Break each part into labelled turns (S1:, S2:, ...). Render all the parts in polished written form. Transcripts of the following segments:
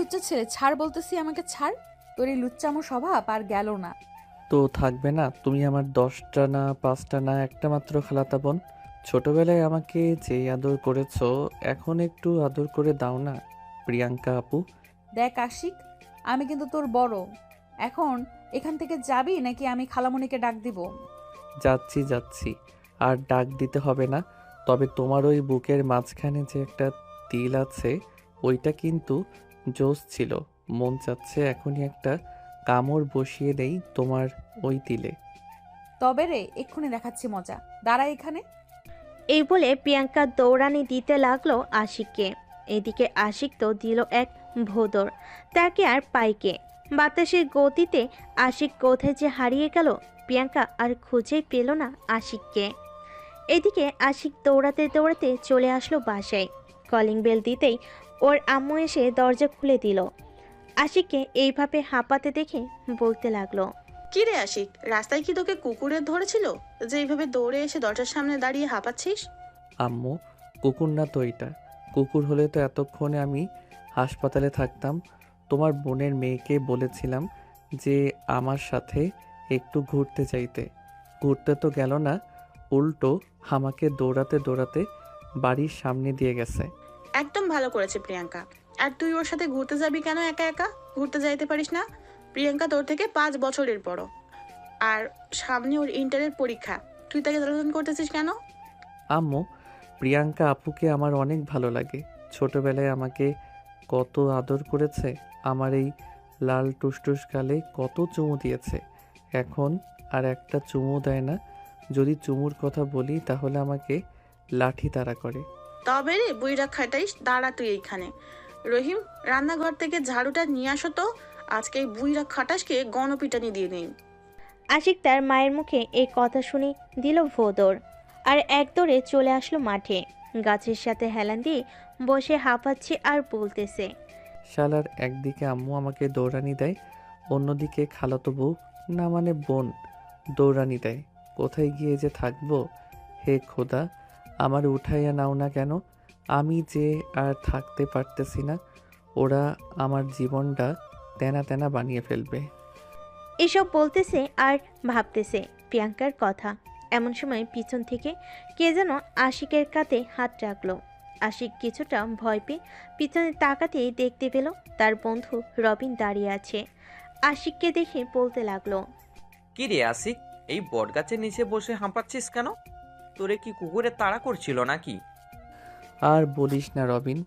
S1: লুচ্চা ছেলে, ছাড় বলতেছি, আমাকে ছাড়। তোর এই লুচ্চামো স্বভাব আর গেল না।
S2: তো থাকবে না? তুমি আমার 10টা না 5টা না একটা মাত্র খালাতা বোন। ছোটবেলায় আমাকে যেই আদর করেছো, এখন একটু আদর করে দাও না প্রিয়াঙ্কা আপু।
S1: দেখ আশিক, আমি কিন্তু তোর বড়। এখন এখান থেকে যাবি নাকি আমি খালামণিকে ডাক দিব?
S2: যাচ্ছি যাচ্ছি, আর ডাক দিতে হবে না। তবে তোমার ওই বুকের মাঝখানে যে একটা তিল আছে, ওইটা কিন্তু জোশ ছিল। মন চাচ্ছে এখনই একটা কামড় বসিয়ে দেই তোমার ওই তিলে।
S1: তবে রে, এক্ষুনি দেখাচ্ছি মজা, দাঁড়া এখানে।
S3: এই বলে প্রিয়াঙ্কা দৌড়ানি দিতে লাগলো আশিককে। এদিকে আশিক তো দিল এক ভোঁদড়, তাকে আর পাইকে। বাতাসের গতিতে আশিক কোথায় যে হারিয়ে গেল, প্রিয়াঙ্কা আর খুঁজেই পেল না আশিককে। এদিকে আশিক দৌড়াতে দৌড়াতে চলে আসলো বাসায়। কলিং বেল দিতেই ওর আম্মু এসে দরজা খুলে দিল। আশিককে এইভাবে হাঁপাতে দেখে বলতে লাগলো,
S4: কি রে আশিক, রাস্তায় কি তোকে কুকুরের ধরেছিল যে এইভাবে দৌড়ে এসে দরজার সামনে দাঁড়িয়ে হাঁপাচ্ছিস?
S2: আম্মু, কুকুর না তো এটা। কুকুর হলে তো এতক্ষণে আমি হাসপাতালে থাকতাম। তোমার বোনের মেয়েকে বলেছিলাম যে আমার সাথে একটু ঘুরতে চাইতে। ঘুরতে তো গেল না, উল্টো আমাকে দৌড়াতে দৌড়াতে বাড়ির সামনে দিয়ে গেছে।
S4: একদম ভালো করেছে প্রিয়াঙ্কা। আর তুই ওর সাথে ঘুরতে যাবি কেন? একা একা ঘুরতে যাইতে পারিস না? প্রিয়াঙ্কা তোর থেকে 5 বছরের বড়, আর সামনে ওর ইন্টারের পরীক্ষা। তুই তাকে জ্বালাতন করতেছিস কেন?
S2: আম্মু, প্রিয়াঙ্কা আপুকে আমার অনেক ভালো লাগে। ছোটবেলায় আমাকে কত আদর করেছে, আমার এই লাল টুসটুস গালে কত চুমু দিয়েছে। এখন আর একটা চুমু দেয় না। যদি চুমুর কথা বলি তাহলে আমাকে লাঠি তাড়া করে।
S4: তবে রে বুইরা খাটাইস, দাঁড়া তুই এইখানে। রহিম, রান্নাঘর থেকে ঝাড়ুটা নিয়ে আসো তো। আজকে এই বুইরা খাটাসকে গণপিটানি দিয়ে নেই।
S3: আশিক তার মায়ের মুখে এই কথা শুনে দিল ভোঁদড়, আর এক দৌড়ে চলে আসলো মাঠে। গাছের সাথে হেলান দিয়ে বসে হাঁপাচ্ছে আর বলতেছে,
S2: শালার একদিকে আম্মু আমাকে দৌড়ানি দেয়, অন্যদিকে খালাতো বউ, না মানে বোন, দৌড়ানি দেয়। কোথায় গিয়ে যে থাকবো? হে খোদা, আমার উঠাইয়া নাও না কেন। আমি যে আর থাকতে পারতেছি না। ওরা আমার জীবনটা তেনা তেনা বানিয়ে ফেলবে।
S3: এসব বলতেছে আর ভাবতেছে প্রিয়াঙ্কার কথা। এমন সময় পিছন থেকে কে যেন আশিকের কাঁধে হাত রাখলো। আশিক কিছুটা ভয় পেয়ে পিছনে তাকাতেই দেখতে পেল তার বন্ধু রবিন দাঁড়িয়ে আছে। আশিককে দেখে বলতে লাগলো,
S5: কি রে আশিক, এই বটগাছের নিচে বসে হাঁপাচ্ছিস কেন? তোরে কি কুকুরে তাড়া করছিল নাকি?
S2: আর বলিস না রবিন,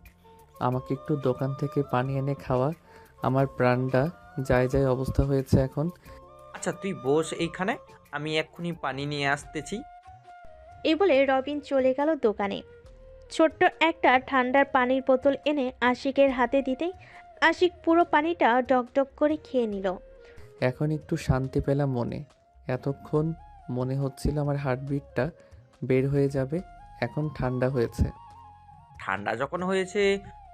S2: আমাকে একটু দোকান থেকে পানি এনে খাওয়া। আমার প্রাণটা যায় যায় অবস্থা হয়েছে এখন।
S5: আচ্ছা তুই বস এইখানে, আমি এক্ষুনি পানি নিয়ে আসতেছি।
S3: এই বলে রবিন চলে গেল দোকানে। ছোট্ট একটা ঠান্ডার পানির বোতল এনে আশিকের হাতে দিতেই আশিক পুরো পানিটা ডকডক করে খেয়ে নিল।
S2: এখন একটু শান্তি পেলাম মনে। এতক্ষণ মনে হচ্ছিল আমার হার্টবিটটা বের হয়ে যাবে। এখন ঠান্ডা হয়েছে।
S5: ঠান্ডা যখন হয়েছে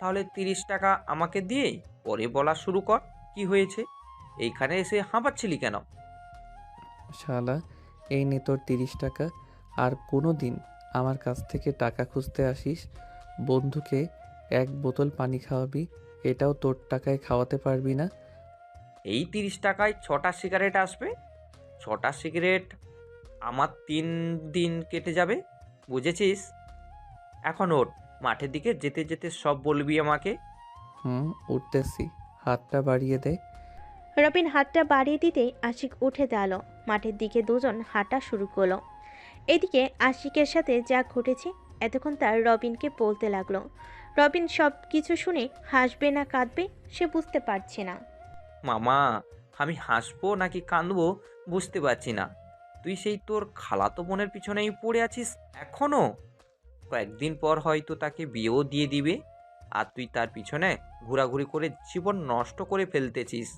S5: তাহলে 30 টাকা আমাকে দিয়ে পরে বলা শুরু কর, কি হয়েছে? এইখানে এসে হাঁপাচ্ছিলি কেন?
S2: শালা, এই নে তোর 30 টাকা। আর কোনো দিন আমার কাছ থেকে টাকা খুঁজতে আসিস, বন্ধুকে এক বোতল পানি খাওয়াবি, এটাও তোর টাকায় খাওয়াতে পারবি না।
S5: এই 30 টাকায় 6টা সিগারেট আসবে। 6টা সিগারেট আমার 3 দিন কেটে যাবে, বুঝেছিস? এখন ওঠ, মাঠের দিকে যেতে যেতে সব বলবি আমাকে।
S2: উঠতেছি। হাতটা বাড়িয়ে দে।
S3: রবিন হাতটা বাড়িয়ে দিতেই আশিক উঠে দাঁড়ালো। মাঠের দিকে দুজন হাঁটা শুরু করলো। এদিকে আশিকের সাথে যা ঘটেছে এতক্ষণ তার রবিনকে বলতে লাগলো। রবিন সব কিছু শুনে হাসবে না কাঁদবে সে বুঝতে পারছে না।
S5: মামা, আমি হাসবো নাকি কাঁদবো বুঝতে পারছি না। তুই সেই তোর খালাতো বোনের পিছনেই পড়ে আছিস এখনো। কয়েকদিন পর হয়তো তাকে বিয়েও দিয়ে দিবে, আর তুই তার পিছনে ঘোরাঘুরি করে জীবন নষ্ট করে ফেলতেছিস।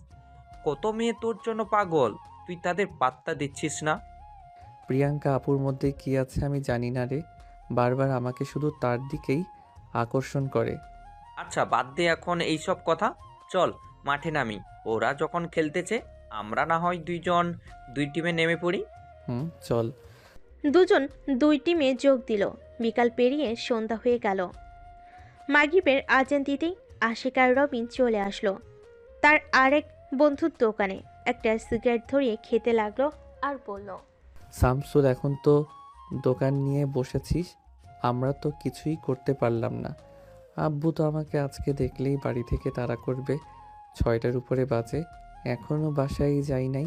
S5: কত মেয়ে তোর জন্য পাগল, তুই তাদের পাত্তা দিচ্ছিস না।
S2: প্রিয়াঙ্কা আপুর মধ্যে কি আছে আমি জানি না রে, বারবার আমাকে শুধু তার দিকেই আকর্ষণ করে।
S5: আচ্ছা বাদ দে এখন এইসব কথা, চল মাঠে নামি। ওরা যখন খেলতেছে আমরা না হয় দুইজন দুই টিমে নেমে পড়ি।
S2: চল।
S3: দুজন দুই টিমে যোগ দিল। বিকাল পেরিয়ে সন্ধ্যা হয়ে গেল। মাগরিবের আজান দিতেই আশিক আর রবিন চলে আসলো তার আরেক বন্ধুর দোকানে। একটা সিগারেট ধরিয়ে খেতে লাগলো আর বলল,
S2: শামসুল, এখন তো দোকান নিয়ে বসেছিস, আমরা তো কিছুই করতে পারলাম না। আব্বু তো আমাকে আজকে দেখলেই বাড়ি থেকে তাড়া করবে। 6টার উপরে বাজে, এখনও বাসায় যাই নাই।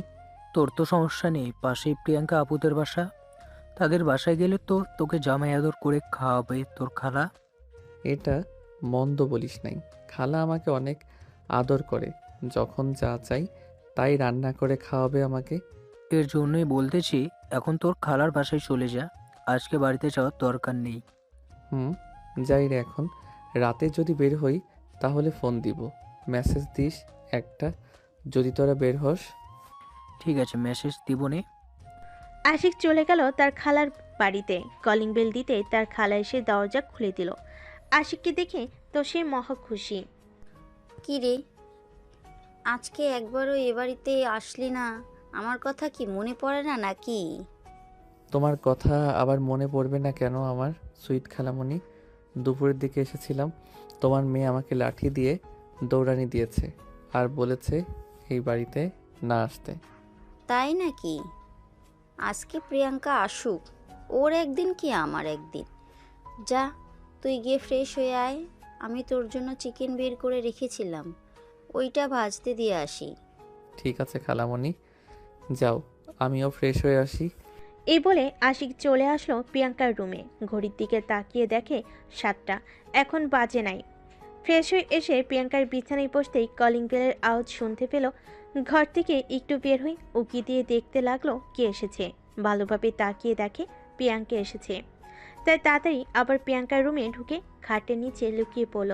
S6: তোর তো সমস্যা নেই, পাশেই প্রিয়াঙ্কা আপুদের বাসা। তাদের বাসায় গেলে তো তোকে জামাই আদর করে খাওয়াবে তোর খালা।
S2: এটা মন্দ বলিস নাই, খালা আমাকে অনেক আদর করে, যখন যা চাই তাই রান্না করে খাওয়াবে আমাকে।
S6: এর জন্যই বলতেছি, এখন তোর খালার বাসায় চলে যা, আজকে বাড়িতে যাওয়ার দরকার নেই।
S2: হুম, যাই রে। এখন রাতে যদি বের হই তাহলে ফোন দিব, মেসেজ দিস একটা যদি তোরা বের হস।
S6: ঠিক আছে, মেসেজ দিবনে।
S3: আশিক চলে গেল তার খালার বাড়িতে। কলিং বেল দিতে তার খালা এসে দরজা খুলে দিল। আশিককে দেখে তো সে মহা খুশি।
S7: কি রে, আজকে একবারও এ বাড়িতে আসলি না? আমার কথা কি মনে পড়ে না নাকি?
S2: তোমার কথা আবার মনে পড়বে না কেন আমার সুইট খালামণি? দুপুরের দিকে এসেছিলাম, তোমার মেয়ে আমাকে লাঠি দিয়ে দৌড়ানি দিয়েছে আর বলেছে এই বাড়িতে না আসতে।
S7: তাই নাকি? আজকে প্রিয়াঙ্কা আসুক, ওর একদিন কি আমার একদিন। যা, তুই গিয়ে ফ্রেশ হয়ে আয়, আমি তোর জন্য চিকেন বের করে রেখেছিলাম, ওইটা ভাজতে দিয়ে আসি।
S2: ঠিক আছে খালামণি, যাও, আমিও ফ্রেশ হয়ে আসি।
S3: এই বলে আশিক চলে আসলো প্রিয়াঙ্কার রুমে। ঘড়ির দিকে তাকিয়ে দেখে 7টা, এখন বাজে নাই। ফ্রেশ হয়ে এসে প্রিয়াঙ্কার বিছানায় বসতেই কলিং বেলের আওয়াজ শুনতে পেল। ঘর থেকে একটু বের হয়ে উকি দিয়ে দেখতে লাগলো কে এসেছে। ভালোভাবে তাকিয়ে দেখে প্রিয়াঙ্কা এসেছে, তাই তাড়াতাড়ি আবার প্রিয়াঙ্কার রুমে ঢুকে খাটের নিচে লুকিয়ে পড়ল।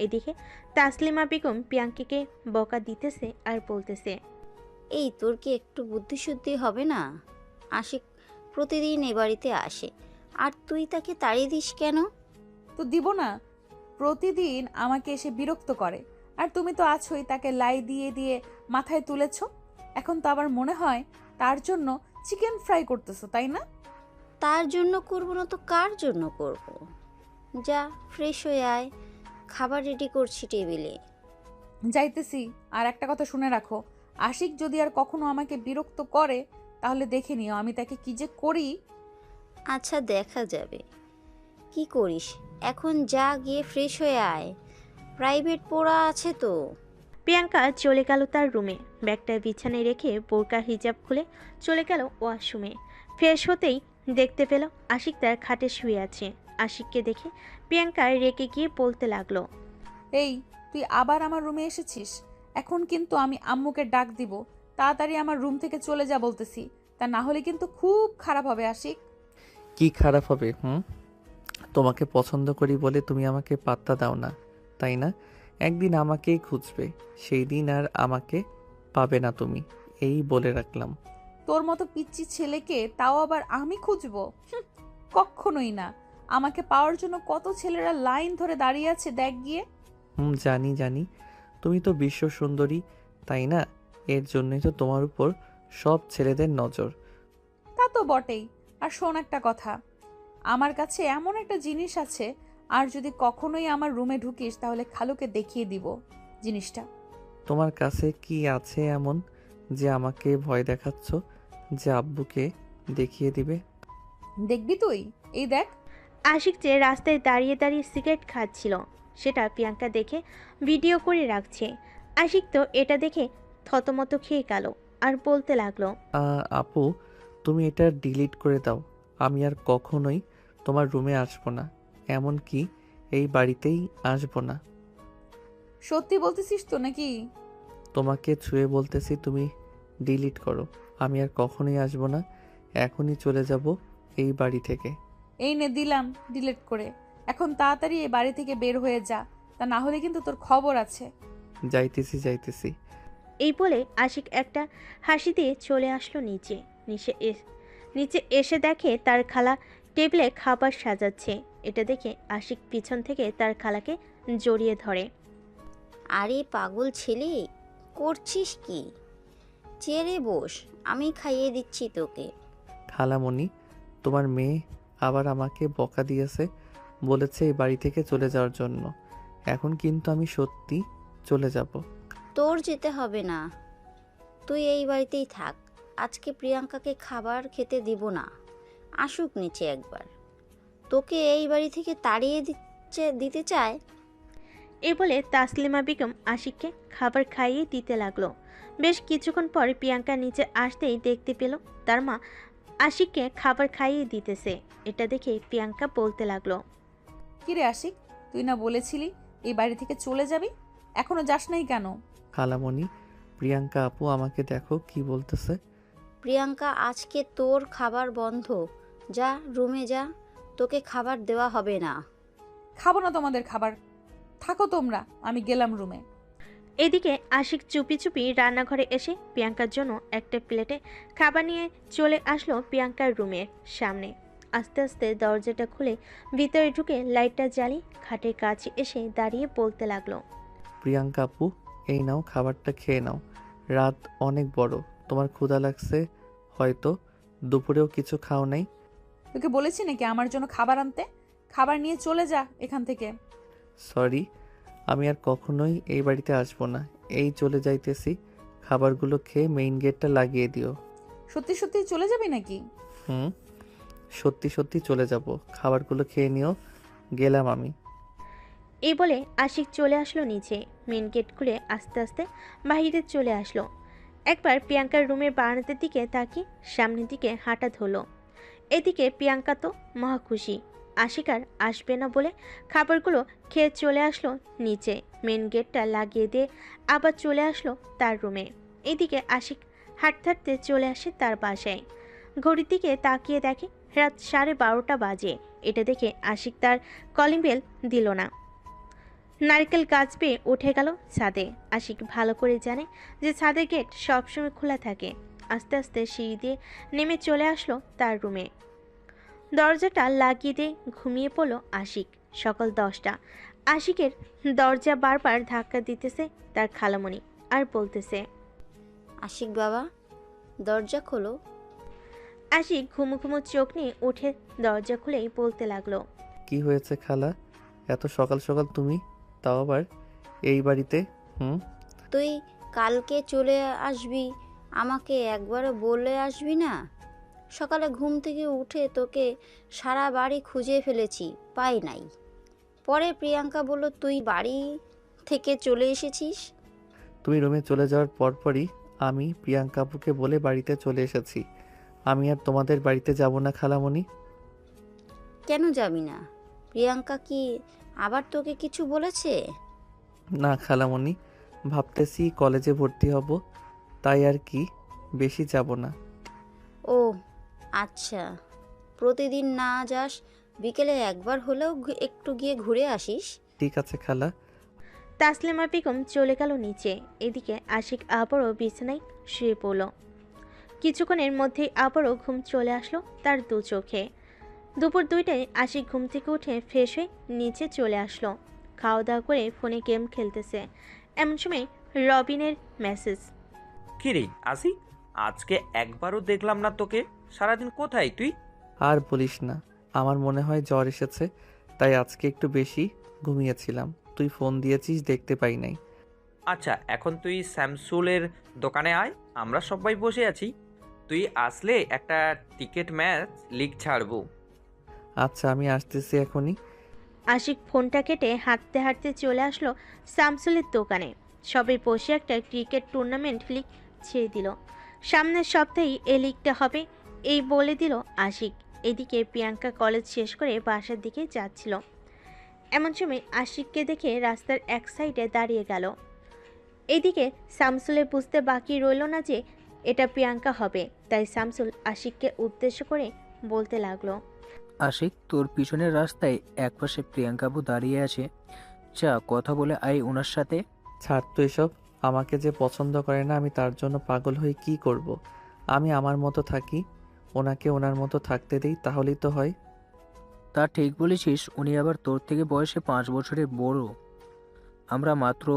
S3: এদিকে তাসলিমা বেগম প্রিয়াঙ্কাকে বকা দিতেছে আর বলতেছে,
S7: এই তোর কি একটু বুদ্ধিশুদ্ধি হবে না? আশিক প্রতিদিন এ বাড়িতে আসে, আর তুই তাকে তাড়িয়ে দিস কেন?
S1: তো দিব না, প্রতিদিন আমাকে এসে বিরক্ত করে, আর তুমি তো আছোই, তাকে লাই দিয়ে দিয়ে মাথায় তুলেছ। এখন তো আবার মনে হয় তার জন্য চিকেন ফ্রাই করতেছো, তাই না?
S7: তার জন্য করবো না তো কার জন্য করব? যা, ফ্রেশ হয়ে আয়, খাবার রেডি করছি টেবিলে।
S1: যাইতেছি। আর একটা কথা শুনে রাখো, আশিক যদি আর কখনো আমাকে বিরক্ত করে তাহলে দেখে নিও আমি তাকে কি যে করি।
S7: আচ্ছা, দেখা যাবে কি করিস। এখন যা, গিয়ে ফ্রেশ হয়ে আয়, প্রাইভেট পড়া আছে তো।
S3: প্রিয়াঙ্কা চলে গেল তার রুমে। ব্যাগটা বিছানায় রেখে বোরকা হিজাব খুলে চলে গেল ওয়াশরুমে। ফ্রেশ হতেই দেখতে পেল আশিক তার খাটে শুয়ে আছে। আশিককে দেখে প্রিয়াঙ্কা রেগে গিয়ে বলতে লাগলো,
S1: এই, তুই আবার আমার রুমে এসেছিস? এখন কিন্তু আমি আম্মুকে ডাক দিব, তাড়াতাড়ি আমার রুম থেকে চলে যা বলতেছি, তা না হলে কিন্তু খুব খারাপ হবে আশিক।
S2: কি খারাপ হবে? তোমাকে পছন্দ করি বলে তুমি আমাকে পাত্তা দাও না, তাই না? একদিন আমাকেই খুঁজবে, সেই দিন আর আমাকে পাবে না তুমি, এই বলে রাখলাম।
S1: তোর মতো পিচ্চি ছেলেকে তাও আবার আমি খুঁজবো? কখনোই না। আমাকে পাওয়ার জন্য কত ছেলেরা লাইন ধরে দাঁড়িয়ে আছে দেখ গিয়ে।
S2: জানি জানি, তুমি তো বিশ্ব সুন্দরী, তাই না? এর জন্যই তো তোমার উপর সব ছেলেদের নজর।
S1: তা তো বটেই। আর শোন একটা কথা, আমার কাছে এমন একটা জিনিস আছে, আর যদি কখনোই আমার রুমে ঢুকিস তাহলে খালুকে দেখিয়ে দিব জিনিসটা।
S2: তোমার কাছে কি আছে এমন যে আমাকে ভয় দেখাচ্ছ যে আব্বুকে দেখিয়ে দিবে?
S1: দেখবি তুই, এই দেখ।
S3: আশিক যে রাস্তায় দাঁড়িয়ে দাঁড়িয়ে সিগারেট খাচ্ছিল সেটা প্রিয়াঙ্কা দেখে ভিডিও করে রাখছে। আশিক তো এটা দেখে থতমত খেয়ে গেল আর বলতে লাগলো,
S2: আপু, তুমি এটা ডিলিট করে দাও, আমি আর কখনোই তোমার রুমে আসবো না, এমনকি এই বাড়িতেই আসবো না।
S1: সত্যি বলতেছিস তো নাকি?
S2: তোমাকে ছুঁয়ে বলতেছি, তুমি ডিলিট করো, আমি আর কখনোই আসবো না, এখনই চলে যাব এই বাড়ি থেকে।
S1: এই নে দিলাম ডিলিট করে, এখন তাড়াতাড়ি এই বাড়ি থেকে বের হয়ে যা, তা না হলে কিন্তু তোর খবর আছে।
S2: যাইতেছি যাইতেছি।
S3: এই বলে আশিক একটা হাসি দিয়ে চলে আসলো নিচে। নিচে এসে দেখে তার খালা টেবিলে খাবার সাজাচ্ছে। এটা দেখে আশিক পিছন থেকে তার খালাকে জড়িয়ে ধরে।
S7: আরে পাগল ছেলে, করছিস কি? চেয়ারে বস, আমি খাইয়ে দিচ্ছি তোকে।
S2: খালামণি, তোমার মেয়ে আবার আমাকে বকা দিয়েছে, বলেছে এই বাড়ি থেকে চলে যাওয়ার জন্য। এখন কিন্তু আমি সত্যি চলে যাব।
S7: তোর যেতে হবে না, তুই এই বাড়িতেই থাক। আজকে প্রিয়াঙ্কাকে খাবার খেতে দিব না, আসুক নিচে একবার। তোকে এই বাড়ি থেকে তাড়িয়ে দিতে চায়।
S3: এ বলে তাসলিমা বেগম আশিককে খাবার খাইয়ে দিতে লাগলো। বেশ কিছুক্ষণ পর প্রিয়াঙ্কা নিচে আসতেই দেখতে পেল তার মা আশিককে খাবার খাইয়ে দিতেছে। এটা দেখে প্রিয়াঙ্কা বলতে লাগলো,
S1: কিরে আশিক, তুই না বলেছিলি এই বাড়ি থেকে চলে যাবি, এখনো যাস নাই কেন?
S2: খালামণি, প্রিয়াঙ্কা আপু আমাকে দেখো কি বলতেছে।
S7: প্রিয়াঙ্কা, আজকে তোর খাবার বন্ধ। যা রুমে যা, তোকে খাবার দেওয়া হবে না।
S1: খাবো না তোমাদের খাবার, থাকো তোমরা, আমি গেলাম রুমে।
S3: এদিকে আশিক চুপি চুপি রান্নাঘরে এসে প্রিয়াঙ্কার জন্য একটা প্লেটে খাবার নিয়ে চলে আসলো প্রিয়াঙ্কার রুমের সামনে। আস্তে আস্তে দরজাটা খুলে ভিতরে ঢুকে লাইটটা জ্বালিয়ে খাটের কাছে এসে দাঁড়িয়ে বলতে লাগলো,
S2: প্রিয়াঙ্কা আপু, এই নাও খাবারটা খেয়ে নাও। রাত অনেক বড়, তোমার ক্ষুধা লাগছে হয়তো, দুপুরেও কিছু খাও নাই।
S1: তোকে বলেছি নাকি আমার জন্য খাবার আনতে? খাবার নিয়ে চলে যা এখান থেকে।
S2: সরি, আমি আর কখনোই এই বাড়িতে আসবো না। এই চলে যাইতেছি, খাবারগুলো খেয়ে মেইন গেটটা লাগিয়ে দিও।
S1: সত্যি সত্যি চলে যাবি নাকি?
S2: হুম, সত্যি সত্যি চলে যাব। খাবারগুলো খেয়ে নিও, গেলাম আমি।
S3: এই বলে আশিক চলে আসলো নিচে। মেন গেট খুলে আস্তে আস্তে বাহিরে চলে আসলো। একবার প্রিয়াঙ্কার রুমের বারান্দার দিকে তাকিয়ে সামনের দিকে হাঁটা ধরলো। এদিকে প্রিয়াঙ্কা তো মহা খুশি, আশিক আর আসবে না বলে খাবারগুলো খেয়ে চলে আসলো নিচে। মেন গেটটা লাগিয়ে দিয়ে আবার চলে আসলো তার রুমে। এদিকে আশিক হাঁটতে হাঁটতে চলে আসে তার বাসায়। ঘড়ির দিকে তাকিয়ে দেখে রাত 12:30 বাজে। এটা দেখে আশিক তার কলিং বেল দিল না, নারকেল গাছ পেয়ে উঠে গেল ছাদে। আশিক ভালো করে জানে যে ছাদের গেট সবসময় খোলা থাকে। আস্তে আস্তে সিঁড়ি দিয়ে নেমে চলে আসলো তার রুমে। দরজাটা লাগিয়ে দিয়ে ঘুমিয়ে পড়ল আশিক। সকাল 10টা। আশিকের দরজা বারবার ধাক্কা দিতেছে তার খালামণি, আর বলতেছে,
S7: আশিক বাবা, দরজা খোলো।
S3: আশিক ঘুমো ঘুমো চোখ নিয়ে উঠে দরজা খুলেই বলতে লাগলো,
S2: কি হয়েছে খালা, এত সকাল সকাল তুমি, তাও আবার এই বাড়িতে?
S7: তুই কালকে চলে আসবি, আমাকে একবারও বলে আসবি না? সকালে ঘুম থেকে উঠে তোকে সারা বাড়ি খুঁজে ফেলেছি, পাই নাই। পরে প্রিয়াঙ্কা বলল তুই বাড়ি থেকে চলে এসেছিস।
S2: তুমি রুমে চলে যাওয়ার পরপরই আমি প্রিয়াঙ্কা আপুকে বলে বাড়িতে চলে এসেছি। আমি আর তোমাদের বাড়িতে যাব না খালামণি।
S7: কেন যাবি না? প্রিয়াঙ্কা কি আবার তোকে কিছু বলেছে?
S2: না খালামণি, ভাবতেছি কলেজে ভর্তি হব, তাই আর কি, বেশি যাব না।
S7: ও আচ্ছা, প্রতিদিন না যাস, বিকেলে একবার হলেও একটু গিয়ে ঘুরে আসিস।
S2: ঠিক আছে খালা।
S3: তাসলিমা বেগম চলে গেল নিচে। এদিকে আশিক আবারও বিছানায় শুয়ে পড়ল। কিছুক্ষণের মধ্যেই আবারও ঘুম চলে আসলো তার দু চোখে। দুপুর 2টায় আশিক ঘুম থেকে উঠে ফ্রেশ হয়ে নিচে চলে আসলো। খাওয়া দাওয়া করে ফোনে গেম খেলতেছে। এমন সময় রবিনের মেসেজ।
S5: কিরে আসি, আজকে একবারও দেখলাম না তোকে, সারাদিন কোথায় তুই?
S2: আর বলিস না, আমার মনে হয় জ্বর এসেছে, তাই আজকে একটু বেশি ঘুমিয়েছিলাম। তুই ফোন দিয়েছিস, দেখতে পাই নাই।
S5: আচ্ছা, এখন তুই স্যামসুলের দোকানে আয়, আমরা সবাই বসে আছি। তুই আসলে একটা টিকেট ম্যাচ লিগ ছাড়বো।
S2: আচ্ছা, আমি আসতেছি এখনই।
S3: আশিক ফোনটা কেটে হাঁটতে হাঁটতে চলে আসলো শামসুলের দোকানে। সবাই বসে একটা ক্রিকেট টুর্নামেন্ট লিগ ছেড়ে দিল। সামনের সপ্তাহেই এই লিগটা হবে, এই বলে দিল আশিক। এদিকে প্রিয়াঙ্কা কলেজ শেষ করে বাসার দিকে যাচ্ছিল। এমন সময় আশিককে দেখে রাস্তার এক সাইডে দাঁড়িয়ে গেল। এদিকে শামসুলের বুঝতে বাকি রইল না যে এটা প্রিয়াঙ্কা হবে, তাই শামসুল আশিককে উদ্দেশ্য করে বলতে লাগলো,
S6: আশিক, তোর পিছনের রাস্তায় একপাশে প্রিয়াঙ্কাবু দাঁড়িয়ে আছে, যা কথা বলে আয় ওনার সাথে।
S2: ছাড় তো এসব, আমাকে যে পছন্দ করে না আমি তার জন্য পাগল হয়ে কি করব। আমি আমার মতো থাকি, ওনাকে ওনার মতো থাকতে দিই, তাহলেই তো হয়।
S6: তা ঠিক বলেছিস, উনি আবার তোর থেকে বয়সে 5 বছরের বড়। আমরা মাত্র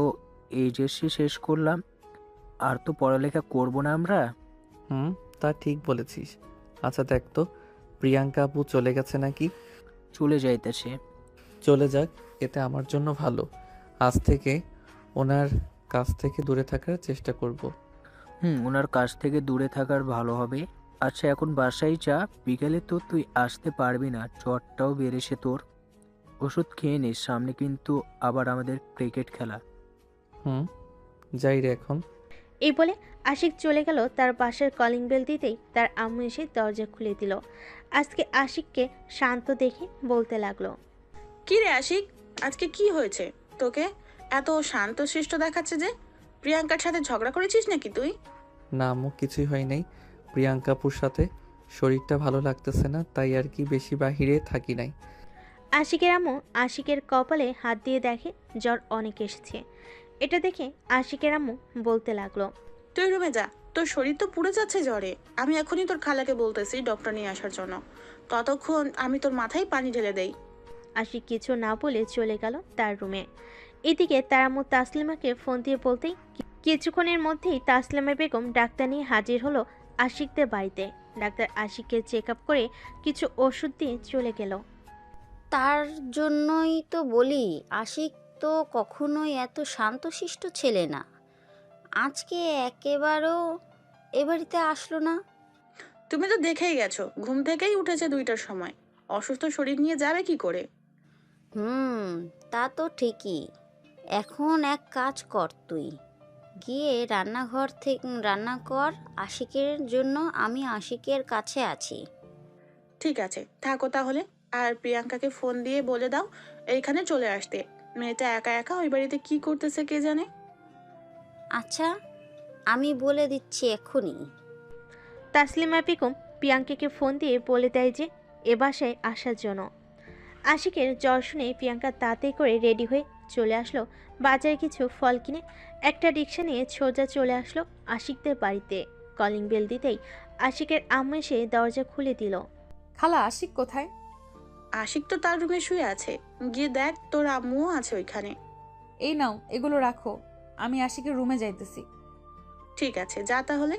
S6: এইচএসসি শেষ করলাম, আর তো পড়ালেখা করব না আমরা।
S2: তা ঠিক বলেছিস। আচ্ছা দেখ তো, প্রিয়াঙ্কা আপু চলে গেছে নাকি?
S6: চলে যাইতেছে।
S2: চলে যাক, এতে আমার জন্য ভালো। আজ থেকে ওনার কাছ থেকে দূরে থাকার চেষ্টা করব।
S6: ওনার কাছ থেকে দূরে থাকার ভালো হবে। আচ্ছা এখন বাসায় যা, বিকেলে তো তুই আসতে পারবি না, জ্বরটাও বেড়েছে তোর। ওষুধ খেয়ে নিস, সামনে কিন্তু আবার আমাদের ক্রিকেট খেলা।
S2: যাই রে এখন।
S3: এই বলে আশিক চলে গেল। তার বাসার কলিং বেল দিতেই তার আম্মু এসে দরজা খুলে দিল। আজকে আশিককে শান্ত দেখে বলতে লাগলো,
S4: কি রে আশিক, আজকে কি হয়েছে তোকে এত শান্ত শিষ্ট দেখাচ্ছে যে? প্রিয়াঙ্কার সাথে ঝগড়া করেছিস নাকি তুই?
S2: না আম্মু, কিছুই হয় নাই। প্রিয়াঙ্কাপুর সাথে শরীরটা ভালো লাগতেছে না, তাই আর কি বেশি বাহিরে থাকি নাই।
S3: আশিকের আম্মু আশিকের কপালে হাত দিয়ে দেখে জ্বর অনেক এসেছে। এটা দেখে আশিকের আম্মু বলতে লাগলো,
S4: তুই রুমে যা, তোর শরীর তো পুড়ে যাচ্ছে জ্বরে। আমি এখনই তোর খালাকে বলতেছি ডক্টর নিয়ে আসার জন্য, ততক্ষণ আমি তোর মাথায় পানি ঢেলে দেই।
S3: আশিক কিছু না বলে চলে গেল তার রুমে। এদিকে তার আম্মু তাসলিমাকে ফোন দিয়ে বলতেই কিছুক্ষণের মধ্যেই তাসলিমা বেগম ডাক্তার নিয়ে হাজির হলো আশিকদের বাড়িতে। ডাক্তার আশিককে চেক আপ করে কিছু ওষুধ দিয়ে চলে গেল।
S7: তার জন্যই তো বলি আশিক তো কখনোই এত শান্তশিষ্ট ছেলে না। আজকে একেবারেও এ বাড়িতে আসলো না।
S4: তুমি তো দেখেই গেছো, ঘুম থেকেই উঠেছে 2টার সময়। অসুস্থ শরীর নিয়ে যাবে কি করে?
S7: তা তো ঠিকই। এখন এক কাজ কর, তুই গিয়ে রান্না কর আশিকের জন্য, আমি আশিকের কাছে আছি।
S4: ঠিক আছে, থাকো তাহলে। আর প্রিয়াঙ্কাকে ফোন দিয়ে বলে দাও এইখানে চলে আসতে। মেয়েটা একা একা ওই বাড়িতে কি করতেছে কে জানে।
S7: আচ্ছা, আমি বলে দিচ্ছি এক্ষুনি।
S3: তাসলিমা বেগম প্রিয়াঙ্কাকে ফোন দিয়ে বলে দেয় যে এ বাসায় আসার জন্য। আশিকের জ্বর শুনে প্রিয়াঙ্কা তাড়াতাড়ি করে রেডি হয়ে চলে আসলো বাজারে কিছু ফল কিনে। একটা রিক্সা নিয়ে সোজা চলে আসলো আশিকদের বাড়িতে। কলিং বেল দিতেই আশিকের আম্মু এসে দরজা খুলে দিল।
S1: খালা, আশিক কোথায়?
S4: আশিক তো তার রুমে শুয়ে আছে, গিয়ে দেখ তোর আম্মুও আছে ওইখানে।
S1: এই নাও, এগুলো রাখো, আমি আশিকের রুমে যাইতেছি।
S4: ঠিক আছে, যা তাহলে।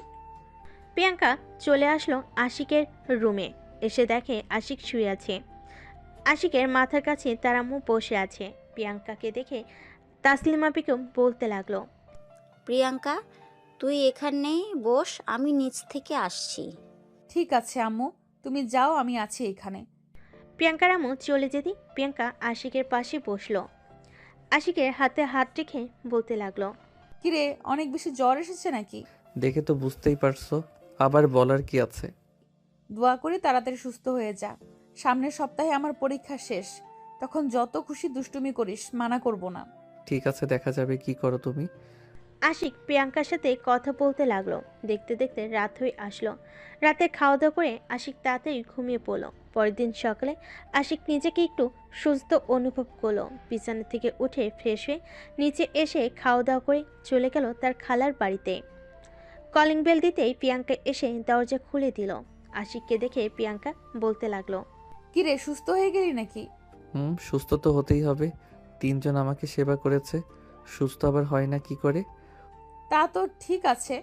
S3: প্রিয়াঙ্কা চলে আসলো আশিকের রুমে। এসে দেখে আশিক শুয়ে আছে। আশিকের মাথার কাছে তার আম্মু বসে আছে। প্রিয়াঙ্কাকে দেখে তাসলিমা বেগম বলতে লাগলো,
S7: প্রিয়াঙ্কা, তুই এখানে বস, আমি নিচ থেকে আসছি।
S1: ঠিক আছে আম্মু, তুমি যাও, আমি আছি এখানে।
S3: প্রিয়াঙ্কার আম্মু চলে যেতে প্রিয়াঙ্কা আশিকের পাশে বসলো। আশিকের হাতে হাত রেখে বলতে লাগলো,
S1: কিরে, অনেক বেশি জ্বর এসেছে নাকি?
S2: দেখে তো বুঝতেই পারছো, আবার বলার কি আছে।
S1: দোয়া করি তাড়াতাড়ি সুস্থ হয়ে যা। সামনের সপ্তাহে আমার পরীক্ষা শেষ, তখন যত খুশি দুষ্টুমি করিস, মানা করব না।
S2: ঠিক আছে, দেখা যাবে কি করো তুমি।
S3: আশিক প্রিয়াঙ্কার সাথে কথা বলতে লাগলো। দেখতে দেখতে রাত হয়ে আসলো। রাতে খাওয়া দাওয়া করে আশিক তাড়াতাড়ি ঘুমিয়ে পড়লো। পরের দিন সকালে আশিক নিজেকে একটু সুস্থ অনুভব করলো। বিছানা থেকে উঠে ফ্রেশ হয়ে নিচে এসে খাওয়া দাওয়া করে চলে গেল তার খালার বাড়িতে। কলিং বেল দিতেই প্রিয়াঙ্কা এসে দরজা খুলে দিল। আশিককে দেখে প্রিয়াঙ্কা বলতে লাগলো,
S1: কিরে, সুস্থ হয়ে গেলি নাকি?
S2: সুস্থ তো হতেই হবে, 3 জন আমাকে সেবা করেছে, সুস্থ আবার হয় না কি করে?
S1: তা তো ঠিক আছে,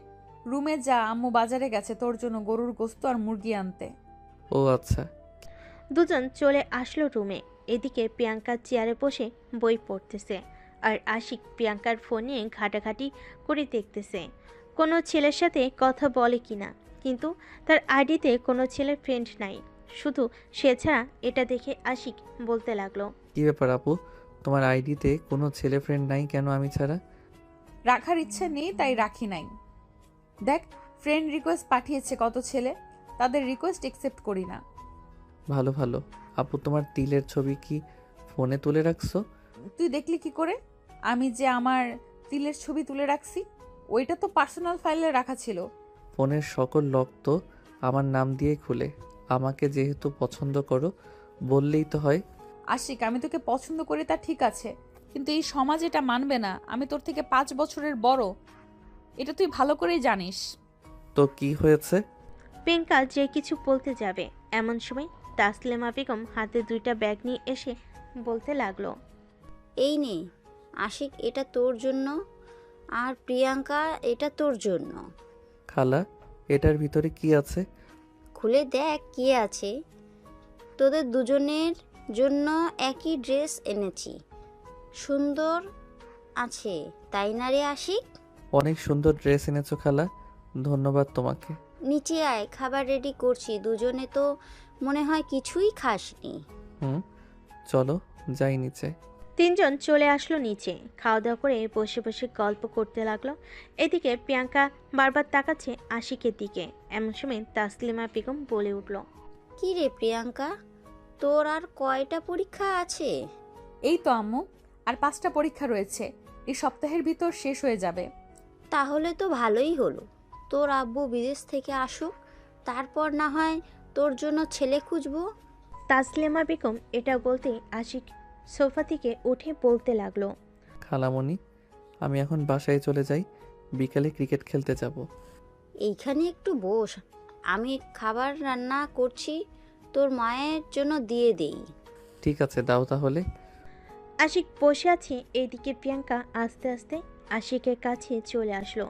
S1: রুমে যা, আম্মু বাজারে গেছে তোর জন্য গরুর গোস্ত আর মুরগি আনতে।
S2: ও আচ্ছা।
S3: দুজন চলে আসলো রুমে। এদিকে প্রিয়াঙ্কা চেয়ারে বসে বই পড়তেছে আর আশিক প্রিয়াঙ্কার ফোনে ঘাটাঘাটি করে দেখতেছে কোনো ছেলের সাথে কথা বলে কিনা। কিন্তু তার আইডিতে কোনো ছেলের ফ্রেন্ড নাই, শুধু সে ছাড়া। এটা দেখে আশিক বলতে লাগলো,
S2: কি ব্যাপার আপু, তোমার আইডিতে কোনো ছেলে ফ্রেন্ড নাই কেন আমি ছাড়া?
S1: রাখার ইচ্ছে নেই তাই রাখি নাই। দেখ, ফ্রেন্ড রিকোয়েস্ট পাঠিয়েছে কত ছেলে, তাদের রিকোয়েস্ট একসেপ্ট করি না।
S2: ভালো ভালো। আপু, তোমার তিলের ছবি কি ফোনে তুলে রাখছো?
S1: তুই দেখলি কি করে আমি যে আমার তিলের ছবি তুলে রাখছি? ওইটা তো পার্সোনাল ফাইলে রাখা ছিল।
S2: ফোনের সকল লক তো আমার নাম দিয়ে খুলে। আমাকে যেহেতু পছন্দ করো, বললেই তো হয়।
S1: আশিক, আমি তোকে পছন্দ করি তা ঠিক আছে, কিন্তু এই সমাজ এটা মানবে না। আমি তোর থেকে 5 বছরের বড়, এটা তুই ভালো করেই জানিস।
S2: তো কি হয়েছে?
S3: প্রিয়াঙ্কা যে কিছু বলতে যাবে এমন সময় তাসলিমা বেগম হাতে 2টা ব্যাগ নিয়ে এসে বলতে লাগলো,
S7: এই নে আশিক, এটা তোর জন্য, আর প্রিয়াঙ্কা এটা তোর জন্য।
S2: খালা, এটার ভিতরে কি আছে?
S7: খুলে দেখ কি আছে। তোদের দুজনের জন্য একই ড্রেস এনেছি, সুন্দর আছে, তাই না রে আশিক?
S2: অনেক সুন্দর ড্রেস এনেছো খালা, ধন্যবাদ তোমাকে।
S7: নিচে আয়, খাবার রেডি করছি। দুজনে তো মনে হয় কিছুই খাসনি।
S2: হুম, চলো যাই নিচে।
S3: তিনজন চলে আসলো নিচে। খাওয়া দাওয়া করে বসে বসে গল্প করতে লাগলো। এদিকে প্রিয়াঙ্কা বারবার তাকাচ্ছে আশিকের দিকে। এমন সময় তাসলিমা বেগম বলে উঠল,
S7: কি রে প্রিয়াঙ্কা, তোর আর কয়টা পরীক্ষা আছে?
S1: এই তো আম্মু, আর 5টা পরীক্ষা রয়েছে, এই সপ্তাহের ভিতর শেষ হয়ে যাবে।
S7: তাহলে তো ভালোই হলো। তোর আব্বু বিদেশ থেকে আসুক, তারপর না হয় তোর জন্য ছেলে খুঁজবো।
S3: তাসলিমা বেগম এটা বলতেই আশিক সোফা থেকে উঠে বলতে লাগলো,
S2: খালামণি, আমি এখন বাসায় চলে যাই, বিকালে ক্রিকেট খেলতে যাব।
S7: এইখানে একটু বস, আমি খাবার রান্না করছি, তোর মায়ের জন্য দিয়ে দেই।
S2: ঠিক আছে, দাও তাহলে।
S3: আশিক বসে আছে। এইদিকে প্রিয়াঙ্কা আস্তে আস্তে আশিকের কাছে চলে আসলো।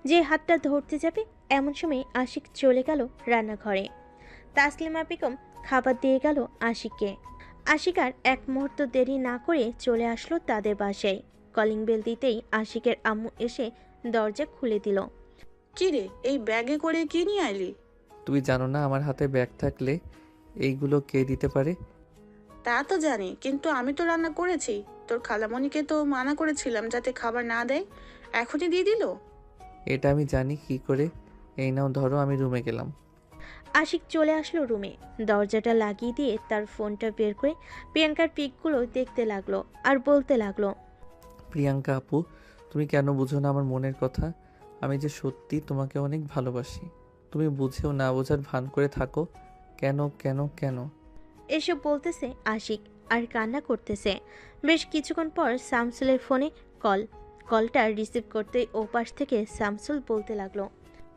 S3: যে হাতটা ধরতে যাবে এমন সময় আশিক চলে গেল রান্নাঘরে। তাসলিমা বেগম খাবার দিয়ে গেল আশিককে। আশিক আর এক মুহূর্ত দেরি না করে চলে আসলো তাদের বাসায়। কলিং বেল দিতেই আশিকের আম্মু এসে দরজা খুলে দিল।
S4: কি রে, এই ব্যাগে করে কি নিয়ে আইলি?
S2: তুমি জানো না আমার হাতে ব্যাগ থাকলে এইগুলো কে দিতে পারে?
S4: তা তো জানি, কিন্তু আমি তো রান্না করেছি। তোর খালামণিকে তো মানা করেছিলাম যাতে খাবার না দেয়, এখনই দিয়ে দিল।
S2: এটা আমি জানি কি করে। এই নাও ধরো, আমি রুমে গেলাম।
S3: আশিক চলে আসলো রুমে। দরজাটা লাগিয়ে দিয়ে তার ফোনটা বের করে প্রিয়াঙ্কার পিকগুলো দেখতে লাগলো আর বলতে লাগলো,
S2: প্রিয়াঙ্কা আপু, তুমি কেন বুঝো না আমার মনের কথা? আমি যে সত্যি তোমাকে অনেক ভালোবাসি। তুমি বুঝেও না বোঝার ভান করে থাকো কেন কেন কেন?
S3: এসব বলতেছে আশিক আর কান্না করতেছে। বেশ কিছুক্ষণ পর শামসুলের ফোনে কলটা রিসিভ করতেই ওপাশ থেকে শামসুল বলতে লাগলো,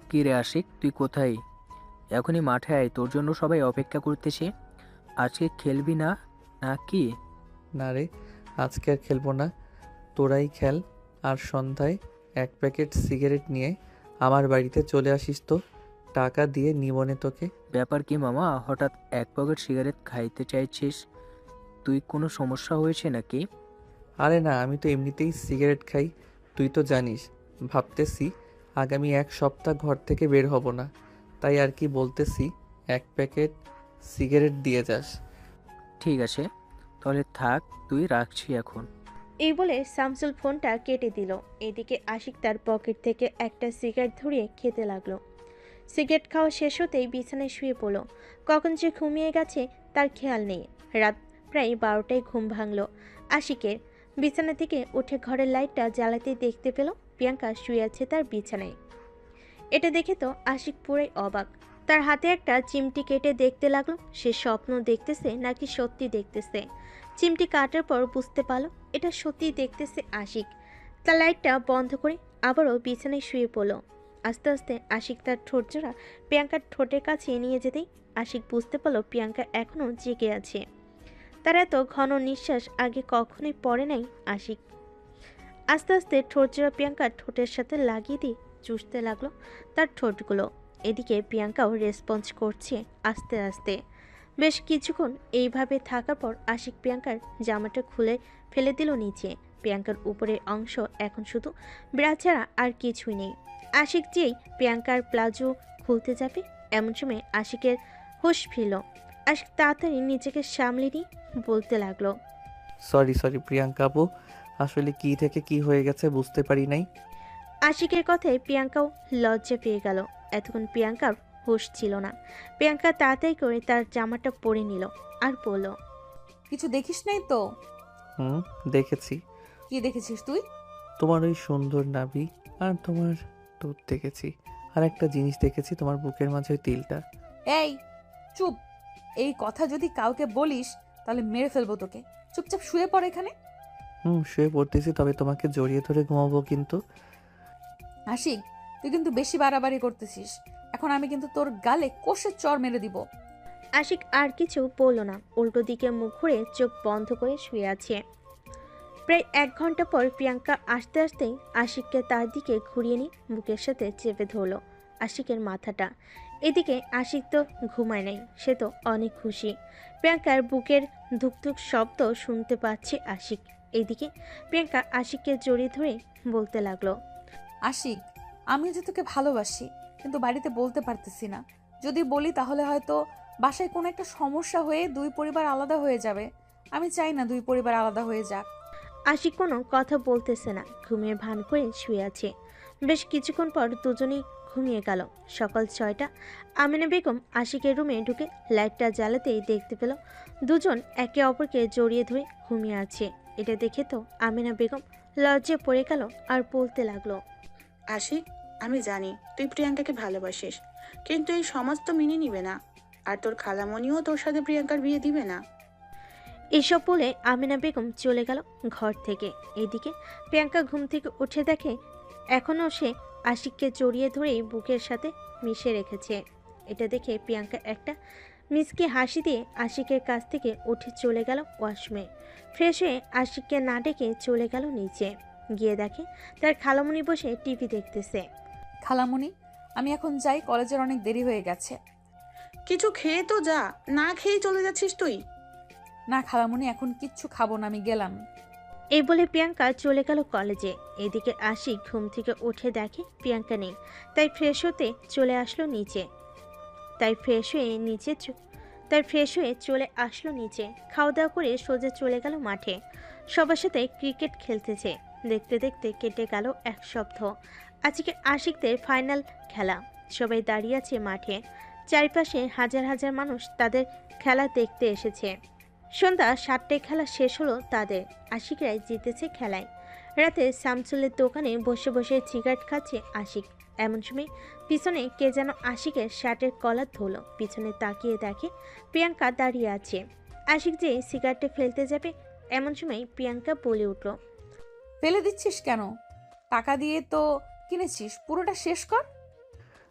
S6: কি রে আশিক, তুই কোথায়? এখনই মাঠে আয়, তোর জন্য সবাই অপেক্ষা করতেছে। আজকে খেলবি না নাকি?
S2: না রে, আজকে আর খেলবো না, তোরাই খেল। আর সন্ধ্যায় 1 প্যাকেট সিগারেট নিয়ে আমার বাড়িতে চলে আসিস তো, টাকা দিয়ে নিবনে তোকে।
S6: ব্যাপার কি মামা, হঠাৎ 1 প্যাকেট সিগারেট খাইতে চাইছিস? তুই কোনো সমস্যা হয়েছে নাকি?
S2: আরে না, আমি তো এমনিতেই সিগারেট খাই, তুই তো জানিস। ভাবতেছি আগামী 1 সপ্তাহ ঘর থেকে বের হব না, তাই আর কি বলতেছি 1 প্যাকেট সিগারেট দিয়ে যাস।
S6: ঠিক আছে, তাহলে থাক, তুই রাখছি এখন।
S3: এই বলে শামসুল ফোনটা কেটে দিল। এদিকে আশিক তার পকেট থেকে একটা সিগারেট ধরিয়ে খেতে লাগলো। সিগারেট খাওয়া শেষ হতেই বিছানায় শুয়ে পড়ল। কখন যে ঘুমিয়ে গেছে তার খেয়াল নেই। রাত প্রায় 12টায় ঘুম ভাঙল আশিকের। বিছানা থেকে উঠে ঘরের লাইটটা জ্বালাতেই দেখতে পেল প্রিয়াঙ্কা শুয়ে আছে তার বিছানায়। এটা দেখে তো আশিক পুরাই অবাক। তার হাতে একটা চিমটি কেটে দেখতে লাগলো সে স্বপ্ন দেখতেছে নাকি সত্যি দেখতেছে। চিমটি কাটার পর বুঝতে পারলো এটা সত্যিই দেখতেছে আশিক। তার লাইটটা বন্ধ করে আবারও বিছানায় শুয়ে পড়ল। আস্তে আস্তে আশিক তার ঠোঁট জোড়া প্রিয়াঙ্কার ঠোঁটের কাছে নিয়ে যেতেই আশিক বুঝতে পারলো প্রিয়াঙ্কা এখনও জেগে আছে। তার এত ঘন নিঃশ্বাস আগে কখনোই পড়ে নাই আশিক। আস্তে আস্তে ঠোঁট জোড়া প্রিয়াঙ্কার ঠোঁটের সাথে লাগিয়ে দিয়ে চুষতে লাগলো তার ঠোঁটগুলো। এদিকে প্রিয়াঙ্কাও রেসপন্স করছে আস্তে আস্তে। বেশ কিছুক্ষণ এইভাবে থাকার পর আশিক প্রিয়াঙ্কার জামাটা খুলে ফেলে দিল নিচে। প্রিয়াঙ্কার উপরের অংশ এখন শুধু ব্রা ছাড়া আর কিছুই নেই। আশিক যেই প্রিয়াঙ্কার প্লাজো খুলতে যাবে এমন সময় আশিকের হুঁশ ফিরল। আশিক তাড়াতাড়ি নিজেকে সামলে নিয়ে বলতে লাগলো,
S2: সরি প্রিয়াঙ্কা আপু, আসলে কি থেকে কি হয়ে গেছে বুঝতে পারি নাই।
S3: আশিকের কথায় প্রিয়াঙ্কাও লজ্জা পেয়ে গেল। এতক্ষণ প্রিয়াঙ্কার হুঁশ ছিল না। প্রিয়াঙ্কা তাড়াতাড়ি করে তার জামাটা পরে নিল আর বলল,
S1: কিছু দেখিস নাই তো?
S2: হুম, দেখেছি।
S1: কি দেখেছিস তুই?
S2: তোমার ওই সুন্দর নাভি আর তোমার দুধ দেখেছি, আর একটা জিনিস দেখেছি, তোমার বুকের মাঝে ওই তিলটা।
S1: এই চুপ, এই কথা যদি কাউকে বলিস তাহলে মেরে ফেলবো তোকে। চুপচাপ শুয়ে পড় এখানে।
S2: শুয়ে পড়তেছি, তবে তোমাকে জড়িয়ে ধরে ঘুমাবো কিন্তু।
S1: আশিক, তুই কিন্তু বেশি বাড়াবাড়ি করতেছিস। এখন আমি কিন্তু তোর গালে কষে চড় মেরে দিব।
S3: আশিক আর কিছু বলল না, উল্টো দিকে মুখ ঘুরে চোখ বন্ধ করে শুয়ে আছে। প্রায় 1 ঘন্টা পর প্রিয়াঙ্কা আসতে আসতেই আশিককে তার দিকে ঘুরিয়ে নিয়ে বুকের সাথে চেপে ধরল আশিকের মাথাটা। এদিকে আশিক তো ঘুমায় নাই, সে তো অনেক খুশি। প্রিয়াঙ্কার বুকের ধুকধুক শব্দ শুনতে পাচ্ছে আশিক। এইদিকে প্রিয়াঙ্কা আশিককে জড়িয়ে ধরে বলতে লাগলো।
S1: আশিক, আমি যে তোকে ভালোবাসি, কিন্তু বাড়িতে বলতে পারতেছি না। যদি বলি তাহলে হয়তো বাসায় কোনো একটা সমস্যা হয়ে দুই পরিবার আলাদা হয়ে যাবে। আমি চাই না দুই পরিবার আলাদা হয়ে যাক।
S3: আশিক কোনো কথা বলতেছে না, ঘুমিয়ে ভান করে শুয়ে আছে। বেশ কিছুক্ষণ পর দুজনেই ঘুমিয়ে গেল। সকাল 6টা। আমিনা বেগম আশিকের রুমে ঢুকে লাইটটা জ্বালাতেই দেখতে পেল দুজন একে অপরকে জড়িয়ে ধরে ঘুমিয়ে আছে। এটা দেখে তো আমিনা বেগম লজ্জায় পড়ে গেল আর বলতে লাগলো।
S4: আশিক, আমি জানি তুই প্রিয়াঙ্কাকে ভালোবাসিস, কিন্তু এই সমাজ তো মেনে নিবে না। আর তোর খালামণিও তোর সাথে প্রিয়াঙ্কার বিয়ে দিবে না।
S3: এসব বলে আমিনা বেগম চলে গেল ঘর থেকে। এদিকে প্রিয়াঙ্কা ঘুম থেকে উঠে দেখে এখনও সে আশিককে জড়িয়ে ধরেই বুকের সাথে মিশে রেখেছে। এটা দেখে প্রিয়াঙ্কা একটা মিষ্টি হাসি দিয়ে আশিকের কাছ থেকে উঠে চলে গেল ওয়াশরুমে। ফ্রেশ হয়ে আশিককে না ডেকে চলে গেল নিচে। গিয়ে দেখে তার খালামণি বসে টিভি দেখতেছে।
S1: খালামণি, আমি এখন যাই, কলেজের অনেক দেরি হয়ে গেছে।
S4: কিছু খেয়ে তো যা, না খেয়েই চলে যাচ্ছিস তুই।
S1: না খালামণি, এখন কিচ্ছু খাবো না, আমি গেলাম।
S3: এই বলে প্রিয়াঙ্কা চলে গেল কলেজে। এদিকে আশিক ঘুম থেকে উঠে দেখে প্রিয়াঙ্কা নেই, তাই ফ্রেশ হতে চলে আসলো নিচে। চলে আসলো নিচে। খাওয়া দাওয়া করে সোজা চলে গেল মাঠে। সবার সাথে ক্রিকেট খেলতেছে। দেখতে দেখতে কেটে গেল এক সপ্তাহ। আজকে আশিকদের ফাইনাল খেলা। সবাই দাঁড়িয়ে আছে মাঠে। চারপাশে হাজার হাজার মানুষ তাদের খেলা দেখতে এসেছে। সন্ধ্যা 7টায় খেলা শেষ হলো তাদের। আশিকরাই জিতেছে খেলায়। রাতে শামসুলের দোকানে বসে বসে সিগারেট খাচ্ছে আশিক। এমন সময় পিছনে কে যেন আশিকের শার্টের কলার ধরল। পিছনে তাকিয়ে দেখে প্রিয়াঙ্কা দাঁড়িয়ে আছে। আশিক যে সিগারেটটা ফেলতে যাবে, এমন সময় প্রিয়াঙ্কা বলে উঠল।
S1: ফেলে দিচ্ছিস কেন? টাকা দিয়ে তো কিনেছিস, পুরোটা শেষ কর।